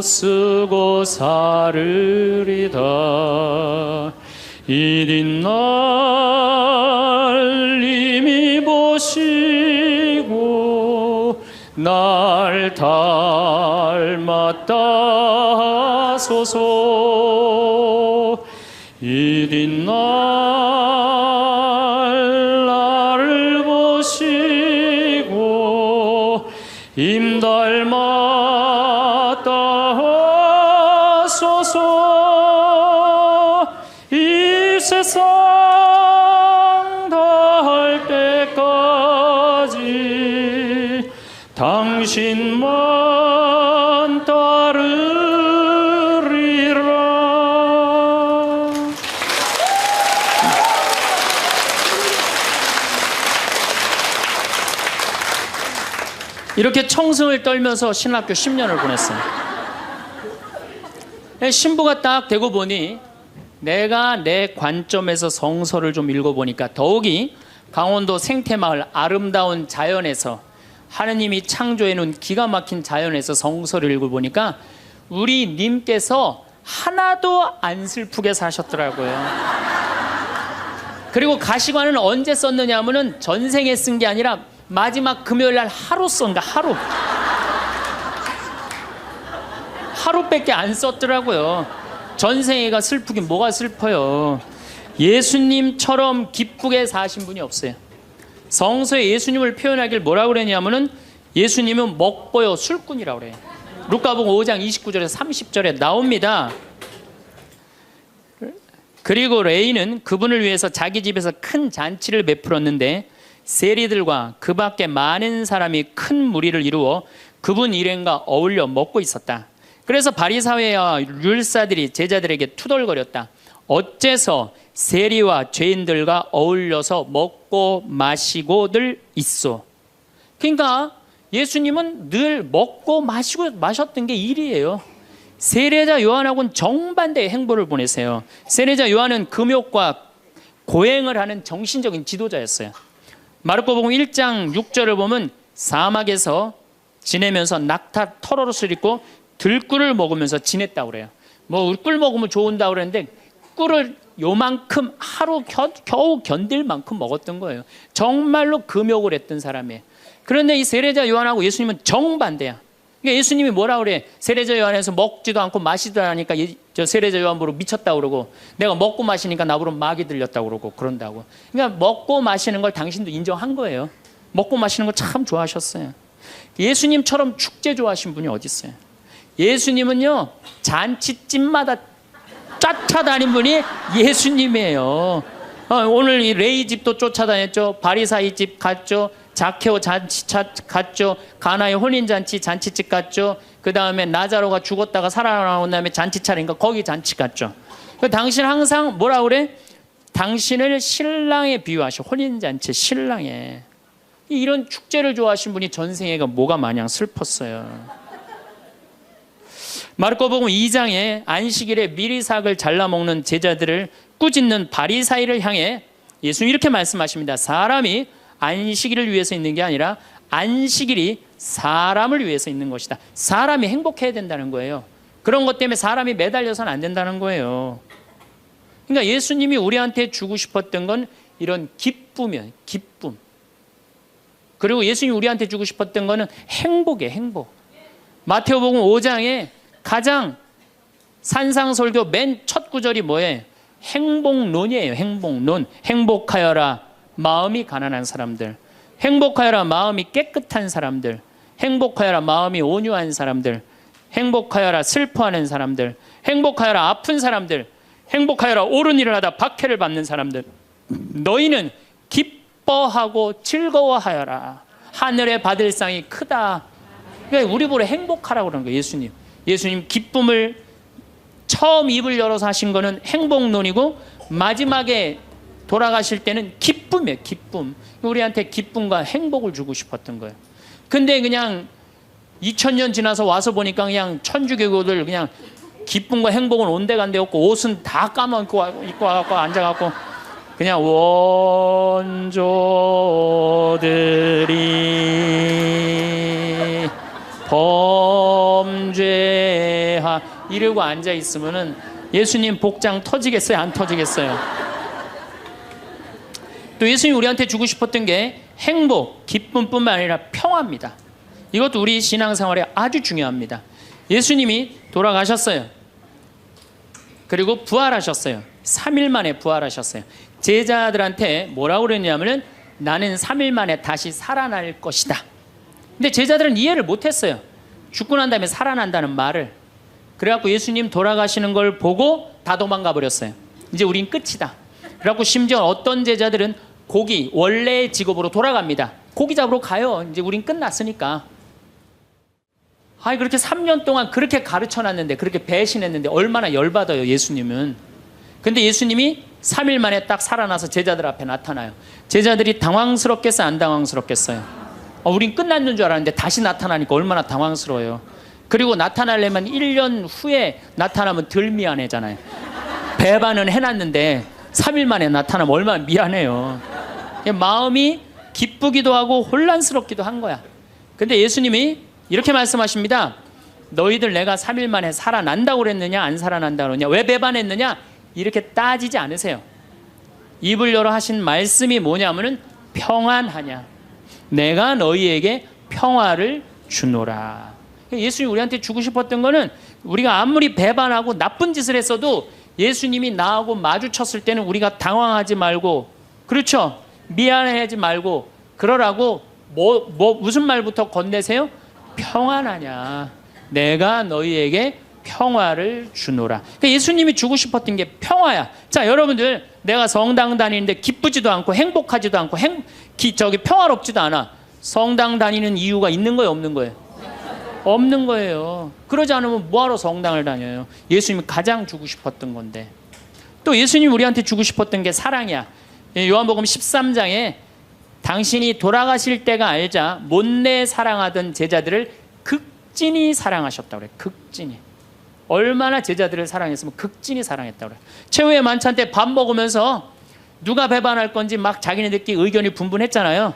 쓰고 살으리다. 이튿날 님이 보시고 날 닮았다 하소서. 이튿날 나를 보시고 임 닮았다 하소서. 이 세상 다할 때까지 당신만 따르리라. 이렇게 청승을 떨면서 신학교 10년을 보냈어요. 신부가 딱 되고 보니 내가 내 관점에서 성서를 좀 읽어보니까 더욱이 강원도 생태마을 아름다운 자연에서 하느님이 창조해 놓은 기가 막힌 자연에서 성서를 읽어보니까 우리 님께서 하나도 안 슬프게 사셨더라고요. 그리고 가시관은 언제 썼느냐 하면은 전생에 쓴 게 아니라 마지막 금요일 날 하루 쓴가. 하루밖에 안 썼더라고요. 전생애가 슬프긴 뭐가 슬퍼요. 예수님처럼 기쁘게 사신 분이 없어요. 성서에 예수님을 표현하길 뭐라고 그랬냐면은 예수님은 먹보요 술꾼이라고 그래요. 루카복음 5장 29절에서 30절에 나옵니다. 그리고 레이는 그분을 위해서 자기 집에서 큰 잔치를 베풀었는데 세리들과 그 밖에 많은 사람이 큰 무리를 이루어 그분 일행과 어울려 먹고 있었다. 그래서 바리사회와 율사들이 제자들에게 투덜거렸다. 어째서 세리와 죄인들과 어울려서 먹고 마시고들 있어. 그러니까 예수님은 늘 먹고 마시고 마셨던 게 일이에요. 세례자 요한하고는 정반대의 행보를 보내세요. 세례자 요한은 금욕과 고행을 하는 정신적인 지도자였어요. 마르코복음 1장 6절을 보면 사막에서 지내면서 낙타 털옷을 입고 들꿀을 먹으면서 지냈다고 그래요. 꿀 먹으면 좋은다고 그랬는데 꿀을 요만큼 하루 겨우 견딜 만큼 먹었던 거예요. 정말로 금욕을 했던 사람이에요. 그런데 이 세례자 요한하고 예수님은 정반대야. 그러니까 예수님이 뭐라 그래? 세례자 요한에서 먹지도 않고 마시지도 않으니까 저 세례자 요한 보러 미쳤다고 그러고, 내가 먹고 마시니까 나보러 마귀 들렸다고 그러고 그런다고. 그러니까 먹고 마시는 걸 당신도 인정한 거예요. 먹고 마시는 걸 참 좋아하셨어요. 예수님처럼 축제 좋아하신 분이 어디 있어요? 예수님은요, 잔치집마다 쫓아다닌 분이 예수님이에요. 오늘 이 레이 집도 쫓아다녔죠. 바리사이 집 갔죠. 자케오 잔치 갔죠. 가나의 혼인잔치 잔치집 갔죠. 그 다음에 나자로가 죽었다가 살아나온 다음에 잔치 차린가 거기 잔치 갔죠. 당신 항상 뭐라 그래? 당신을 신랑에 비유하셔. 혼인잔치 신랑에. 이런 축제를 좋아하신 분이 전생애가 뭐가 마냥 슬펐어요. 마르코복음 2장에 안식일에 미리삭을 잘라먹는 제자들을 꾸짖는 바리사이를 향해 예수님이 이렇게 말씀하십니다. 사람이 안식일을 위해서 있는 게 아니라 안식일이 사람을 위해서 있는 것이다. 사람이 행복해야 된다는 거예요. 그런 것 때문에 사람이 매달려서는 안 된다는 거예요. 그러니까 예수님이 우리한테 주고 싶었던 건 이런 기쁨이에요. 기쁨. 그리고 예수님이 우리한테 주고 싶었던 거는 행복이에요. 행복. 마태복음 5장에 가장 산상설교 맨 첫 구절이 뭐예요? 행복론이에요. 행복론. 행복하여라 마음이 가난한 사람들, 행복하여라 마음이 깨끗한 사람들, 행복하여라 마음이 온유한 사람들, 행복하여라 슬퍼하는 사람들, 행복하여라 아픈 사람들, 행복하여라 옳은 일을 하다 박해를 받는 사람들. 너희는 기뻐하고 즐거워하여라. 하늘에 받을 상이 크다. 그러니까 우리 보러 행복하라고 그러는 거예요. 예수님 기쁨을 처음 입을 열어서 하신 거는 행복론이고, 마지막에 돌아가실 때는 기쁨이에요. 기쁨. 우리한테 기쁨과 행복을 주고 싶었던 거예요. 근데 그냥 2000년 지나서 와서 보니까 그냥 천주교들 그냥 기쁨과 행복은 온데간데 없고, 옷은 다 까먹고 입고 와갖고 앉아갖고 그냥 원조들이 범죄하 이러고 앉아 있으면은 예수님 복장 터지겠어요? 안 터지겠어요? 또 예수님이 우리한테 주고 싶었던 게 행복, 기쁨뿐만 아니라 평화입니다. 이것도 우리 신앙생활에 아주 중요합니다. 예수님이 돌아가셨어요. 그리고 부활하셨어요. 3일 만에 부활하셨어요. 제자들한테 뭐라고 그랬냐면은 나는 3일 만에 다시 살아날 것이다. 근데 제자들은 이해를 못했어요. 죽고 난 다음에 살아난다는 말을. 그래갖고 예수님 돌아가시는 걸 보고 다 도망가 버렸어요. 이제 우린 끝이다. 그래갖고 심지어 어떤 제자들은 고기, 원래의 직업으로 돌아갑니다. 고기 잡으러 가요. 이제 우린 끝났으니까. 아니 그렇게 3년 동안 그렇게 가르쳐놨는데, 그렇게 배신했는데 얼마나 열받아요 예수님은. 근데 예수님이 3일 만에 딱 살아나서 제자들 앞에 나타나요. 제자들이 당황스럽겠어요? 안 당황스럽겠어요? 우린 끝났는 줄 알았는데 다시 나타나니까 얼마나 당황스러워요. 그리고 나타나려면 1년 후에 나타나면 덜 미안해잖아요. 배반은 해놨는데 3일 만에 나타나면 얼마나 미안해요. 마음이 기쁘기도 하고 혼란스럽기도 한 거야. 근데 예수님이 이렇게 말씀하십니다. 너희들 내가 3일 만에 살아난다고 그랬느냐 안 살아난다고 그랬느냐, 왜 배반했느냐, 이렇게 따지지 않으세요. 입을 열어 하신 말씀이 뭐냐면은 평안하냐, 내가 너희에게 평화를 주노라. 예수님이 우리한테 주고 싶었던 거는 우리가 아무리 배반하고 나쁜 짓을 했어도 예수님이 나하고 마주쳤을 때는 우리가 당황하지 말고, 그렇죠? 미안해하지 말고 그러라고 무슨 말부터 건네세요? 평안하냐, 내가 너희에게 평화를 주노라. 예수님이 주고 싶었던 게 평화야. 자, 여러분들, 내가 성당 다니는데 기쁘지도 않고 행복하지도 않고 평화롭지도 않아. 성당 다니는 이유가 있는 거예요, 없는 거예요? 없는 거예요. 그러지 않으면 뭐하러 성당을 다녀요? 예수님이 가장 주고 싶었던 건데. 또 예수님이 우리한테 주고 싶었던 게 사랑이야. 요한복음 13장에 당신이 돌아가실 때가 알자 못내 사랑하던 제자들을 극진히 사랑하셨다고 그래. 극진히. 얼마나 제자들을 사랑했으면 극진히 사랑했다고 그래. 최후의 만찬 때 밥 먹으면서 누가 배반할 건지 막 자기네들끼리 의견이 분분했잖아요.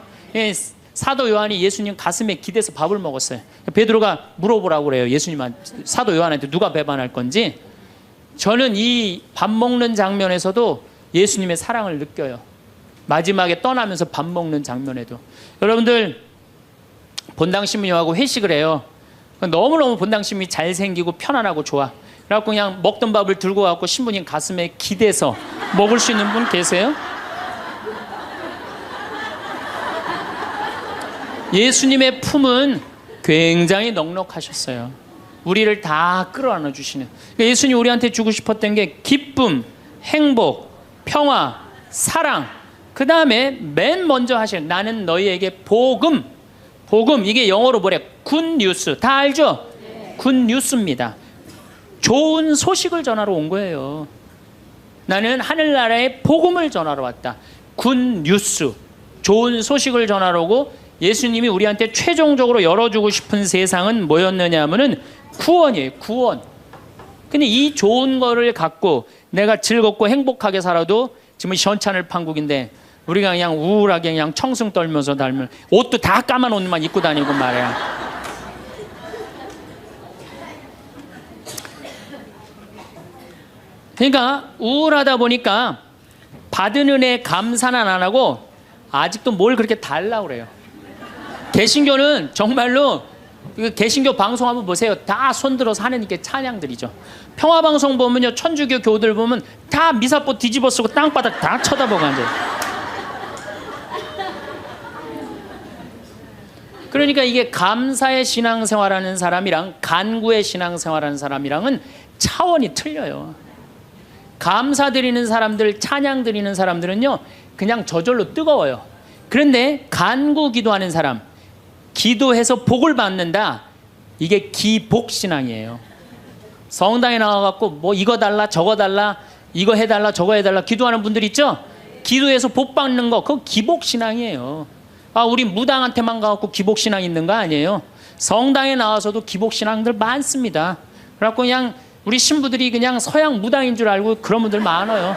사도 요한이 예수님 가슴에 기대서 밥을 먹었어요. 베드로가 물어보라고 그래요. 예수님한테, 사도 요한한테 누가 배반할 건지. 저는 이 밥 먹는 장면에서도 예수님의 사랑을 느껴요. 마지막에 떠나면서 밥 먹는 장면에도. 여러분들, 본당 신부님하고 회식을 해요. 너무너무 본당심이 잘생기고 편안하고 좋아. 그래갖고 그냥 먹던 밥을 들고 가고 신부님 가슴에 기대서 먹을 수 있는 분 계세요? 예수님의 품은 굉장히 넉넉하셨어요. 우리를 다 끌어안아 주시는. 그러니까 예수님이 우리한테 주고 싶었던 게 기쁨, 행복, 평화, 사랑. 그 다음에 맨 먼저 하시는 나는 너희에게 복음. 복음, 이게 영어로 뭐래? 굿뉴스. 다 알죠? 굿뉴스입니다. 좋은 소식을 전하러 온 거예요. 나는 하늘나라의 복음을 전하러 왔다. 굿뉴스. 좋은 소식을 전하러 오고, 예수님이 우리한테 최종적으로 열어주고 싶은 세상은 뭐였느냐 하면은 구원이에요. 구원. 근데 이 좋은 거를 갖고 내가 즐겁고 행복하게 살아도 지금 시원찮을 판국인데 우리가 그냥 우울하게 그냥 청승 떨면서 닮은 옷도 다 까만 옷만 입고 다니고 말이야. 그러니까 우울하다 보니까 받은 은혜 감사는 안 하고 아직도 뭘 그렇게 달라고 그래요. 개신교는 정말로 개신교 방송 한번 보세요. 다 손들어서 하는 게 찬양들이죠. 평화방송 보면요, 천주교 교들 보면 다 미사포 뒤집어 쓰고 땅바닥 다 쳐다보고 앉아요. 그러니까 이게 감사의 신앙생활하는 사람이랑 간구의 신앙생활하는 사람이랑은 차원이 틀려요. 감사드리는 사람들, 찬양 드리는 사람들은요 그냥 저절로 뜨거워요. 그런데 간구 기도하는 사람, 기도해서 복을 받는다, 이게 기복신앙이에요. 성당에 나와갖고 뭐 이거 달라 저거 달라 이거 해달라 저거 해달라 기도하는 분들 있죠? 기도해서 복 받는 거, 그거 기복신앙이에요. 아, 우리 무당한테만 가갖고 기복신앙 있는 거 아니에요. 성당에 나와서도 기복신앙들 많습니다. 그래갖고 그냥 우리 신부들이 그냥 서양 무당인 줄 알고 그런 분들 많아요.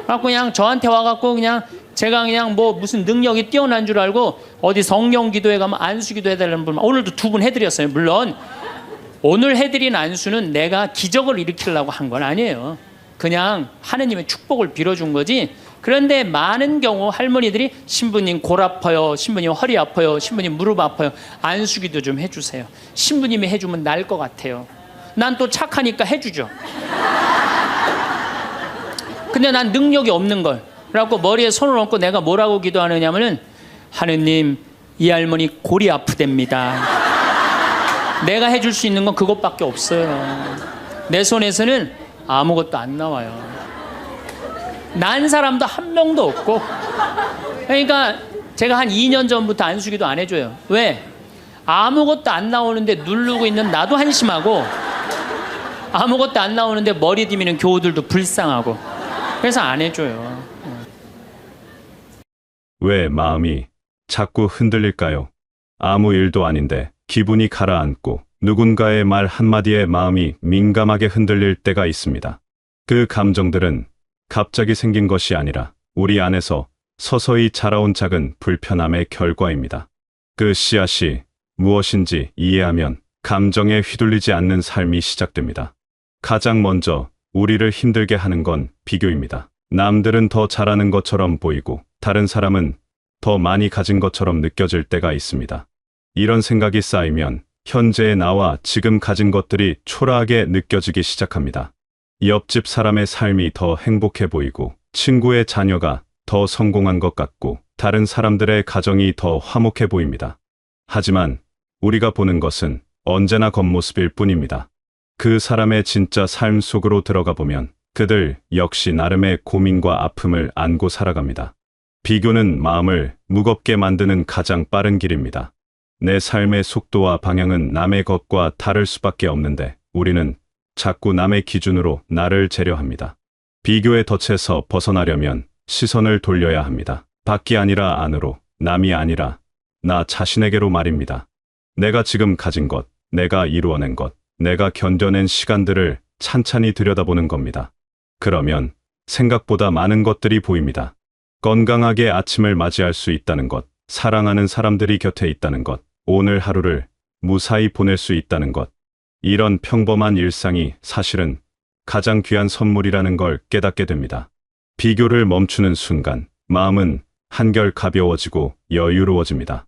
그래갖고 그냥 저한테 와갖고 그냥 제가 그냥 뭐 무슨 능력이 뛰어난 줄 알고 어디 성령 기도회 가면 안수 기도 해달라는 분, 오늘도 2분 해드렸어요. 물론 오늘 해드린 안수는 내가 기적을 일으키려고 한 건 아니에요. 그냥 하느님의 축복을 빌어준 거지. 그런데 많은 경우 할머니들이 신부님 골 아파요, 신부님 허리 아파요, 신부님 무릎 아파요, 안수 기도 좀 해주세요. 신부님이 해주면 나을 것 같아요. 난 또 착하니까 해주죠. 근데 난 능력이 없는 걸. 그래갖고 머리에 손을 얹고 내가 뭐라고 기도하느냐면은, 하느님 이 할머니 골이 아프답니다. 내가 해줄 수 있는 건 그것밖에 없어요. 내 손에서는 아무것도 안 나와요. 난 사람도 한 명도 없고. 그러니까 제가 한 2년 전부터 안수기도 안 해줘요. 왜? 아무것도 안 나오는데 누르고 있는 나도 한심하고, 아무것도 안 나오는데 머리 디미는 교우들도 불쌍하고, 그래서 안 해줘요. 왜 마음이 자꾸 흔들릴까요? 아무 일도 아닌데 기분이 가라앉고 누군가의 말 한마디에 마음이 민감하게 흔들릴 때가 있습니다. 그 감정들은 갑자기 생긴 것이 아니라 우리 안에서 서서히 자라온 작은 불편함의 결과입니다. 그 씨앗이 무엇인지 이해하면 감정에 휘둘리지 않는 삶이 시작됩니다. 가장 먼저 우리를 힘들게 하는 건 비교입니다. 남들은 더 잘하는 것처럼 보이고 다른 사람은 더 많이 가진 것처럼 느껴질 때가 있습니다. 이런 생각이 쌓이면 현재의 나와 지금 가진 것들이 초라하게 느껴지기 시작합니다. 옆집 사람의 삶이 더 행복해 보이고, 친구의 자녀가 더 성공한 것 같고, 다른 사람들의 가정이 더 화목해 보입니다. 하지만 우리가 보는 것은 언제나 겉모습일 뿐입니다. 그 사람의 진짜 삶 속으로 들어가 보면 그들 역시 나름의 고민과 아픔을 안고 살아갑니다. 비교는 마음을 무겁게 만드는 가장 빠른 길입니다. 내 삶의 속도와 방향은 남의 것과 다를 수밖에 없는데 우리는 자꾸 남의 기준으로 나를 재려합니다. 비교의 덫에서 벗어나려면 시선을 돌려야 합니다. 밖이 아니라 안으로, 남이 아니라 나 자신에게로 말입니다. 내가 지금 가진 것, 내가 이루어낸 것, 내가 견뎌낸 시간들을 찬찬히 들여다보는 겁니다. 그러면 생각보다 많은 것들이 보입니다. 건강하게 아침을 맞이할 수 있다는 것, 사랑하는 사람들이 곁에 있다는 것, 오늘 하루를 무사히 보낼 수 있다는 것, 이런 평범한 일상이 사실은 가장 귀한 선물이라는 걸 깨닫게 됩니다. 비교를 멈추는 순간 마음은 한결 가벼워지고 여유로워집니다.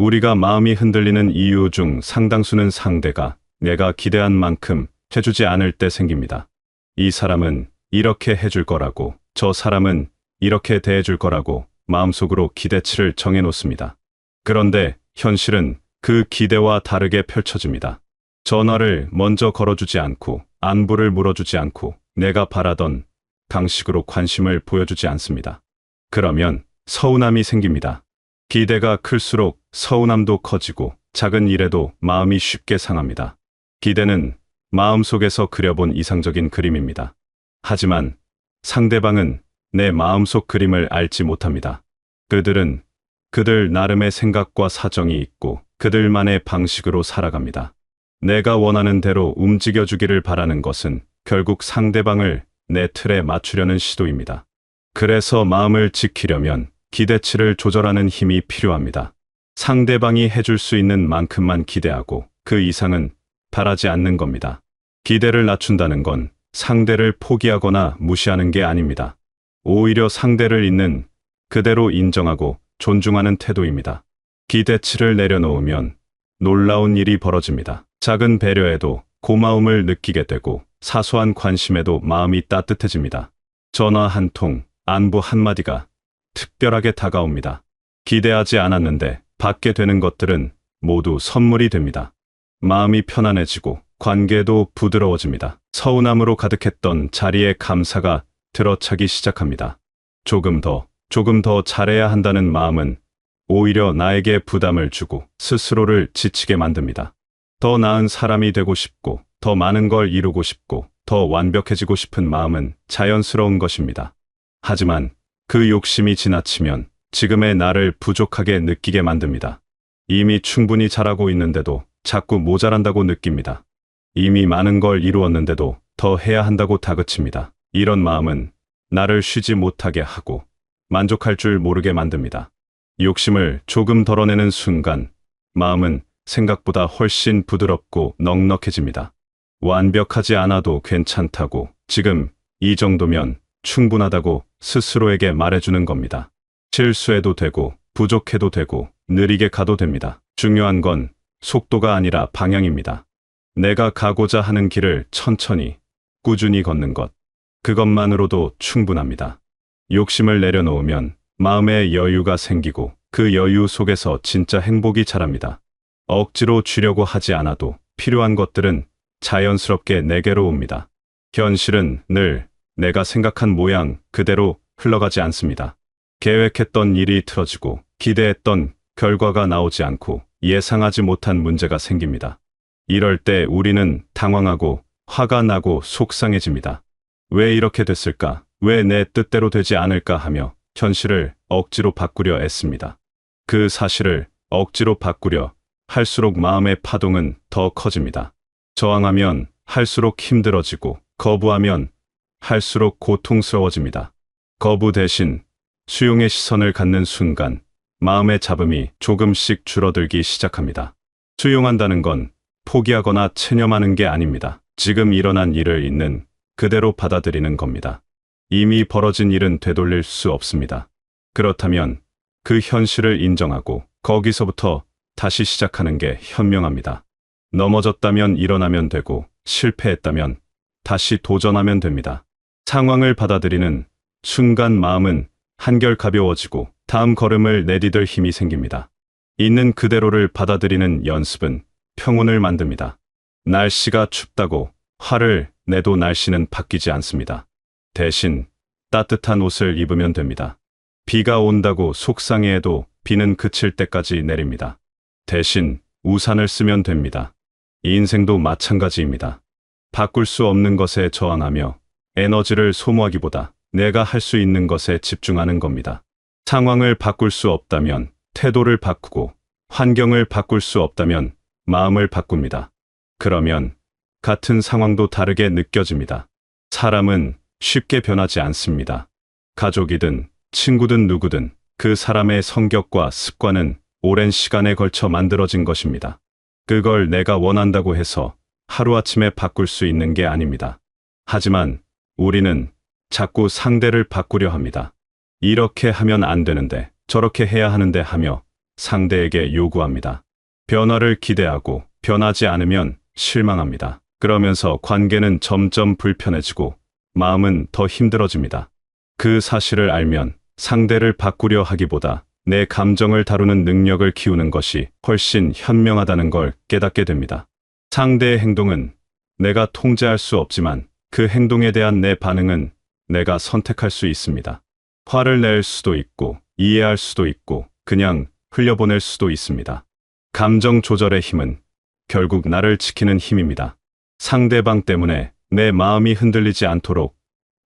우리가 마음이 흔들리는 이유 중 상당수는 상대가 내가 기대한 만큼 해주지 않을 때 생깁니다. 이 사람은 이렇게 해줄 거라고, 저 사람은 이렇게 대해줄 거라고 마음속으로 기대치를 정해놓습니다. 그런데 현실은 그 기대와 다르게 펼쳐집니다. 전화를 먼저 걸어주지 않고, 안부를 물어주지 않고, 내가 바라던 방식으로 관심을 보여주지 않습니다. 그러면 서운함이 생깁니다. 기대가 클수록 서운함도 커지고 작은 일에도 마음이 쉽게 상합니다. 기대는 마음속에서 그려본 이상적인 그림입니다. 하지만 상대방은 내 마음속 그림을 알지 못합니다. 그들은 그들 나름의 생각과 사정이 있고 그들만의 방식으로 살아갑니다. 내가 원하는 대로 움직여주기를 바라는 것은 결국 상대방을 내 틀에 맞추려는 시도입니다. 그래서 마음을 지키려면 기대치를 조절하는 힘이 필요합니다. 상대방이 해줄 수 있는 만큼만 기대하고 그 이상은 바라지 않는 겁니다. 기대를 낮춘다는 건 상대를 포기하거나 무시하는 게 아닙니다. 오히려 상대를 있는 그대로 인정하고 존중하는 태도입니다. 기대치를 내려놓으면 놀라운 일이 벌어집니다. 작은 배려에도 고마움을 느끼게 되고 사소한 관심에도 마음이 따뜻해집니다. 전화 한 통, 안부 한마디가 특별하게 다가옵니다. 기대하지 않았는데 받게 되는 것들은 모두 선물이 됩니다. 마음이 편안해지고 관계도 부드러워집니다. 서운함으로 가득했던 자리에 감사가 들어차기 시작합니다. 조금 더 잘해야 한다는 마음은 오히려 나에게 부담을 주고 스스로를 지치게 만듭니다. 더 나은 사람이 되고 싶고, 더 많은 걸 이루고 싶고, 더 완벽해지고 싶은 마음은 자연스러운 것입니다. 하지만 그 욕심이 지나치면 지금의 나를 부족하게 느끼게 만듭니다. 이미 충분히 잘하고 있는데도 자꾸 모자란다고 느낍니다. 이미 많은 걸 이루었는데도 더 해야 한다고 다그칩니다. 이런 마음은 나를 쉬지 못하게 하고 만족할 줄 모르게 만듭니다. 욕심을 조금 덜어내는 순간 마음은 생각보다 훨씬 부드럽고 넉넉해집니다. 완벽하지 않아도 괜찮다고, 지금 이 정도면 충분하다고 스스로에게 말해주는 겁니다. 실수해도 되고, 부족해도 되고, 느리게 가도 됩니다. 중요한 건 속도가 아니라 방향입니다. 내가 가고자 하는 길을 천천히, 꾸준히 걷는 것. 그것만으로도 충분합니다. 욕심을 내려놓으면 마음에 여유가 생기고 그 여유 속에서 진짜 행복이 자랍니다. 억지로 주려고 하지 않아도 필요한 것들은 자연스럽게 내게로 옵니다. 현실은 늘 내가 생각한 모양 그대로 흘러가지 않습니다. 계획했던 일이 틀어지고 기대했던 결과가 나오지 않고 예상하지 못한 문제가 생깁니다. 이럴 때 우리는 당황하고 화가 나고 속상해집니다. 왜 이렇게 됐을까? 왜 내 뜻대로 되지 않을까 하며 현실을 억지로 바꾸려 애씁니다. 그 사실을 억지로 바꾸려 할수록 마음의 파동은 더 커집니다. 저항하면 할수록 힘들어지고 거부하면 할수록 고통스러워집니다. 거부 대신 수용의 시선을 갖는 순간 마음의 잡음이 조금씩 줄어들기 시작합니다. 수용한다는 건 포기하거나 체념하는 게 아닙니다. 지금 일어난 일을 있는 그대로 받아들이는 겁니다. 이미 벌어진 일은 되돌릴 수 없습니다. 그렇다면 그 현실을 인정하고 거기서부터 다시 시작하는 게 현명합니다. 넘어졌다면 일어나면 되고 실패했다면 다시 도전하면 됩니다. 상황을 받아들이는 순간 마음은 한결 가벼워지고 다음 걸음을 내디딜 힘이 생깁니다. 있는 그대로를 받아들이는 연습은 평온을 만듭니다. 날씨가 춥다고 화를 내도 날씨는 바뀌지 않습니다. 대신 따뜻한 옷을 입으면 됩니다. 비가 온다고 속상해해도 비는 그칠 때까지 내립니다. 대신 우산을 쓰면 됩니다. 인생도 마찬가지입니다. 바꿀 수 없는 것에 저항하며 에너지를 소모하기보다 내가 할 수 있는 것에 집중하는 겁니다. 상황을 바꿀 수 없다면 태도를 바꾸고 환경을 바꿀 수 없다면 마음을 바꿉니다. 그러면 같은 상황도 다르게 느껴집니다. 사람은 쉽게 변하지 않습니다. 가족이든 친구든 누구든 그 사람의 성격과 습관은 오랜 시간에 걸쳐 만들어진 것입니다. 그걸 내가 원한다고 해서 하루아침에 바꿀 수 있는 게 아닙니다. 하지만 우리는 자꾸 상대를 바꾸려 합니다. 이렇게 하면 안 되는데 저렇게 해야 하는데 하며 상대에게 요구합니다. 변화를 기대하고 변하지 않으면 실망합니다. 그러면서 관계는 점점 불편해지고 마음은 더 힘들어집니다. 그 사실을 알면 상대를 바꾸려 하기보다 내 감정을 다루는 능력을 키우는 것이 훨씬 현명하다는 걸 깨닫게 됩니다. 상대의 행동은 내가 통제할 수 없지만 그 행동에 대한 내 반응은 내가 선택할 수 있습니다. 화를 낼 수도 있고 이해할 수도 있고 그냥 흘려보낼 수도 있습니다. 감정 조절의 힘은 결국 나를 지키는 힘입니다. 상대방 때문에 내 마음이 흔들리지 않도록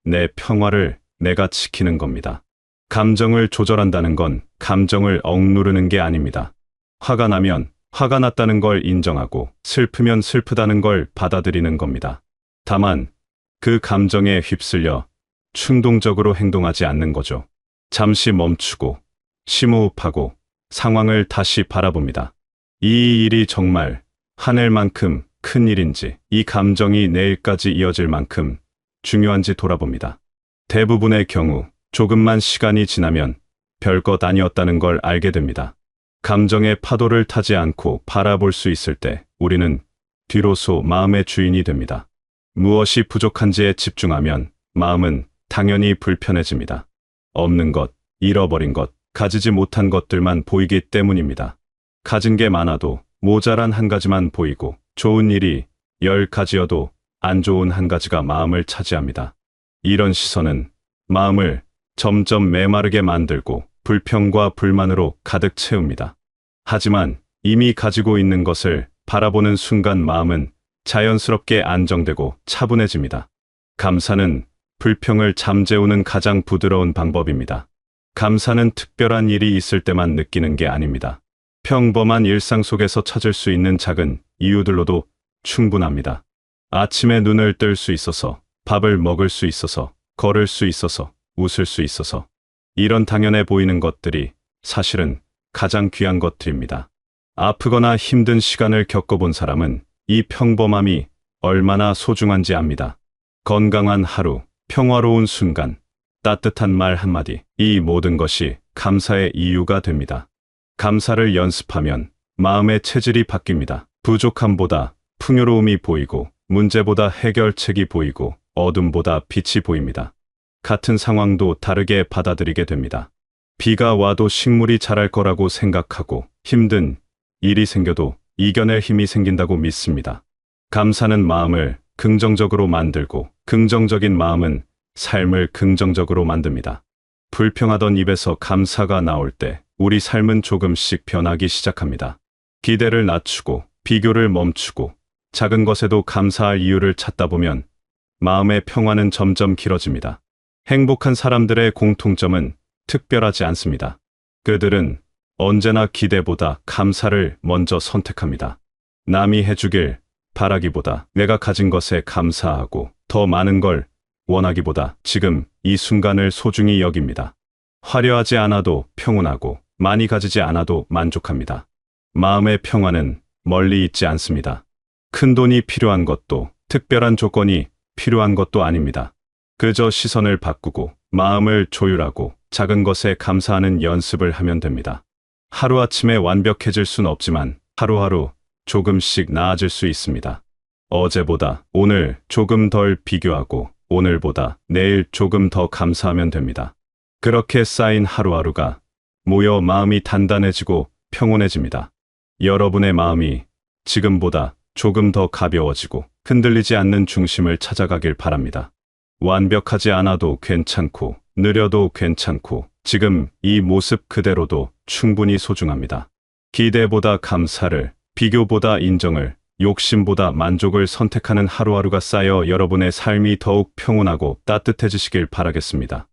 내 평화를 내가 지키는 겁니다. 감정을 조절한다는 건 감정을 억누르는 게 아닙니다. 화가 나면 화가 났다는 걸 인정하고 슬프면 슬프다는 걸 받아들이는 겁니다. 다만 그 감정에 휩쓸려 충동적으로 행동하지 않는 거죠. 잠시 멈추고 심호흡하고 상황을 다시 바라봅니다. 이 일이 정말 화낼만큼 큰 일인지, 이 감정이 내일까지 이어질 만큼 중요한지 돌아봅니다. 대부분의 경우 조금만 시간이 지나면 별것 아니었다는 걸 알게 됩니다. 감정의 파도를 타지 않고 바라볼 수 있을 때 우리는 비로소 마음의 주인이 됩니다. 무엇이 부족한지에 집중하면 마음은 당연히 불편해집니다. 없는 것, 잃어버린 것, 가지지 못한 것들만 보이기 때문입니다. 가진 게 많아도 모자란 한 가지만 보이고 좋은 일이 10가지여도 안 좋은 한 가지가 마음을 차지합니다. 이런 시선은 마음을 점점 메마르게 만들고 불평과 불만으로 가득 채웁니다. 하지만 이미 가지고 있는 것을 바라보는 순간 마음은 자연스럽게 안정되고 차분해집니다. 감사는 불평을 잠재우는 가장 부드러운 방법입니다. 감사는 특별한 일이 있을 때만 느끼는 게 아닙니다. 평범한 일상 속에서 찾을 수 있는 작은 이유들로도 충분합니다. 아침에 눈을 뜰 수 있어서, 밥을 먹을 수 있어서, 걸을 수 있어서, 웃을 수 있어서. 이런 당연해 보이는 것들이 사실은 가장 귀한 것들입니다. 아프거나 힘든 시간을 겪어본 사람은 이 평범함이 얼마나 소중한지 압니다. 건강한 하루, 평화로운 순간, 따뜻한 말 한마디, 이 모든 것이 감사의 이유가 됩니다. 감사를 연습하면 마음의 체질이 바뀝니다. 부족함보다 풍요로움이 보이고, 문제보다 해결책이 보이고, 어둠보다 빛이 보입니다. 같은 상황도 다르게 받아들이게 됩니다. 비가 와도 식물이 자랄 거라고 생각하고, 힘든 일이 생겨도 이겨낼 힘이 생긴다고 믿습니다. 감사는 마음을 긍정적으로 만들고, 긍정적인 마음은 삶을 긍정적으로 만듭니다. 불평하던 입에서 감사가 나올 때 우리 삶은 조금씩 변하기 시작합니다. 기대를 낮추고 비교를 멈추고 작은 것에도 감사할 이유를 찾다 보면 마음의 평화는 점점 길어집니다. 행복한 사람들의 공통점은 특별하지 않습니다. 그들은 언제나 기대보다 감사를 먼저 선택합니다. 남이 해주길 바라기보다 내가 가진 것에 감사하고 더 많은 걸 원하기보다 지금 이 순간을 소중히 여깁니다. 화려하지 않아도 평온하고 많이 가지지 않아도 만족합니다. 마음의 평화는 멀리 있지 않습니다. 큰 돈이 필요한 것도 특별한 조건이 필요한 것도 아닙니다. 그저 시선을 바꾸고 마음을 조율하고 작은 것에 감사하는 연습을 하면 됩니다. 하루아침에 완벽해질 순 없지만 하루하루 조금씩 나아질 수 있습니다. 어제보다 오늘 조금 덜 비교하고 오늘보다 내일 조금 더 감사하면 됩니다. 그렇게 쌓인 하루하루가 모여 마음이 단단해지고 평온해집니다. 여러분의 마음이 지금보다 조금 더 가벼워지고 흔들리지 않는 중심을 찾아가길 바랍니다. 완벽하지 않아도 괜찮고 느려도 괜찮고 지금 이 모습 그대로도 충분히 소중합니다. 기대보다 감사를, 비교보다 인정을, 욕심보다 만족을 선택하는 하루하루가 쌓여 여러분의 삶이 더욱 평온하고 따뜻해지시길 바라겠습니다.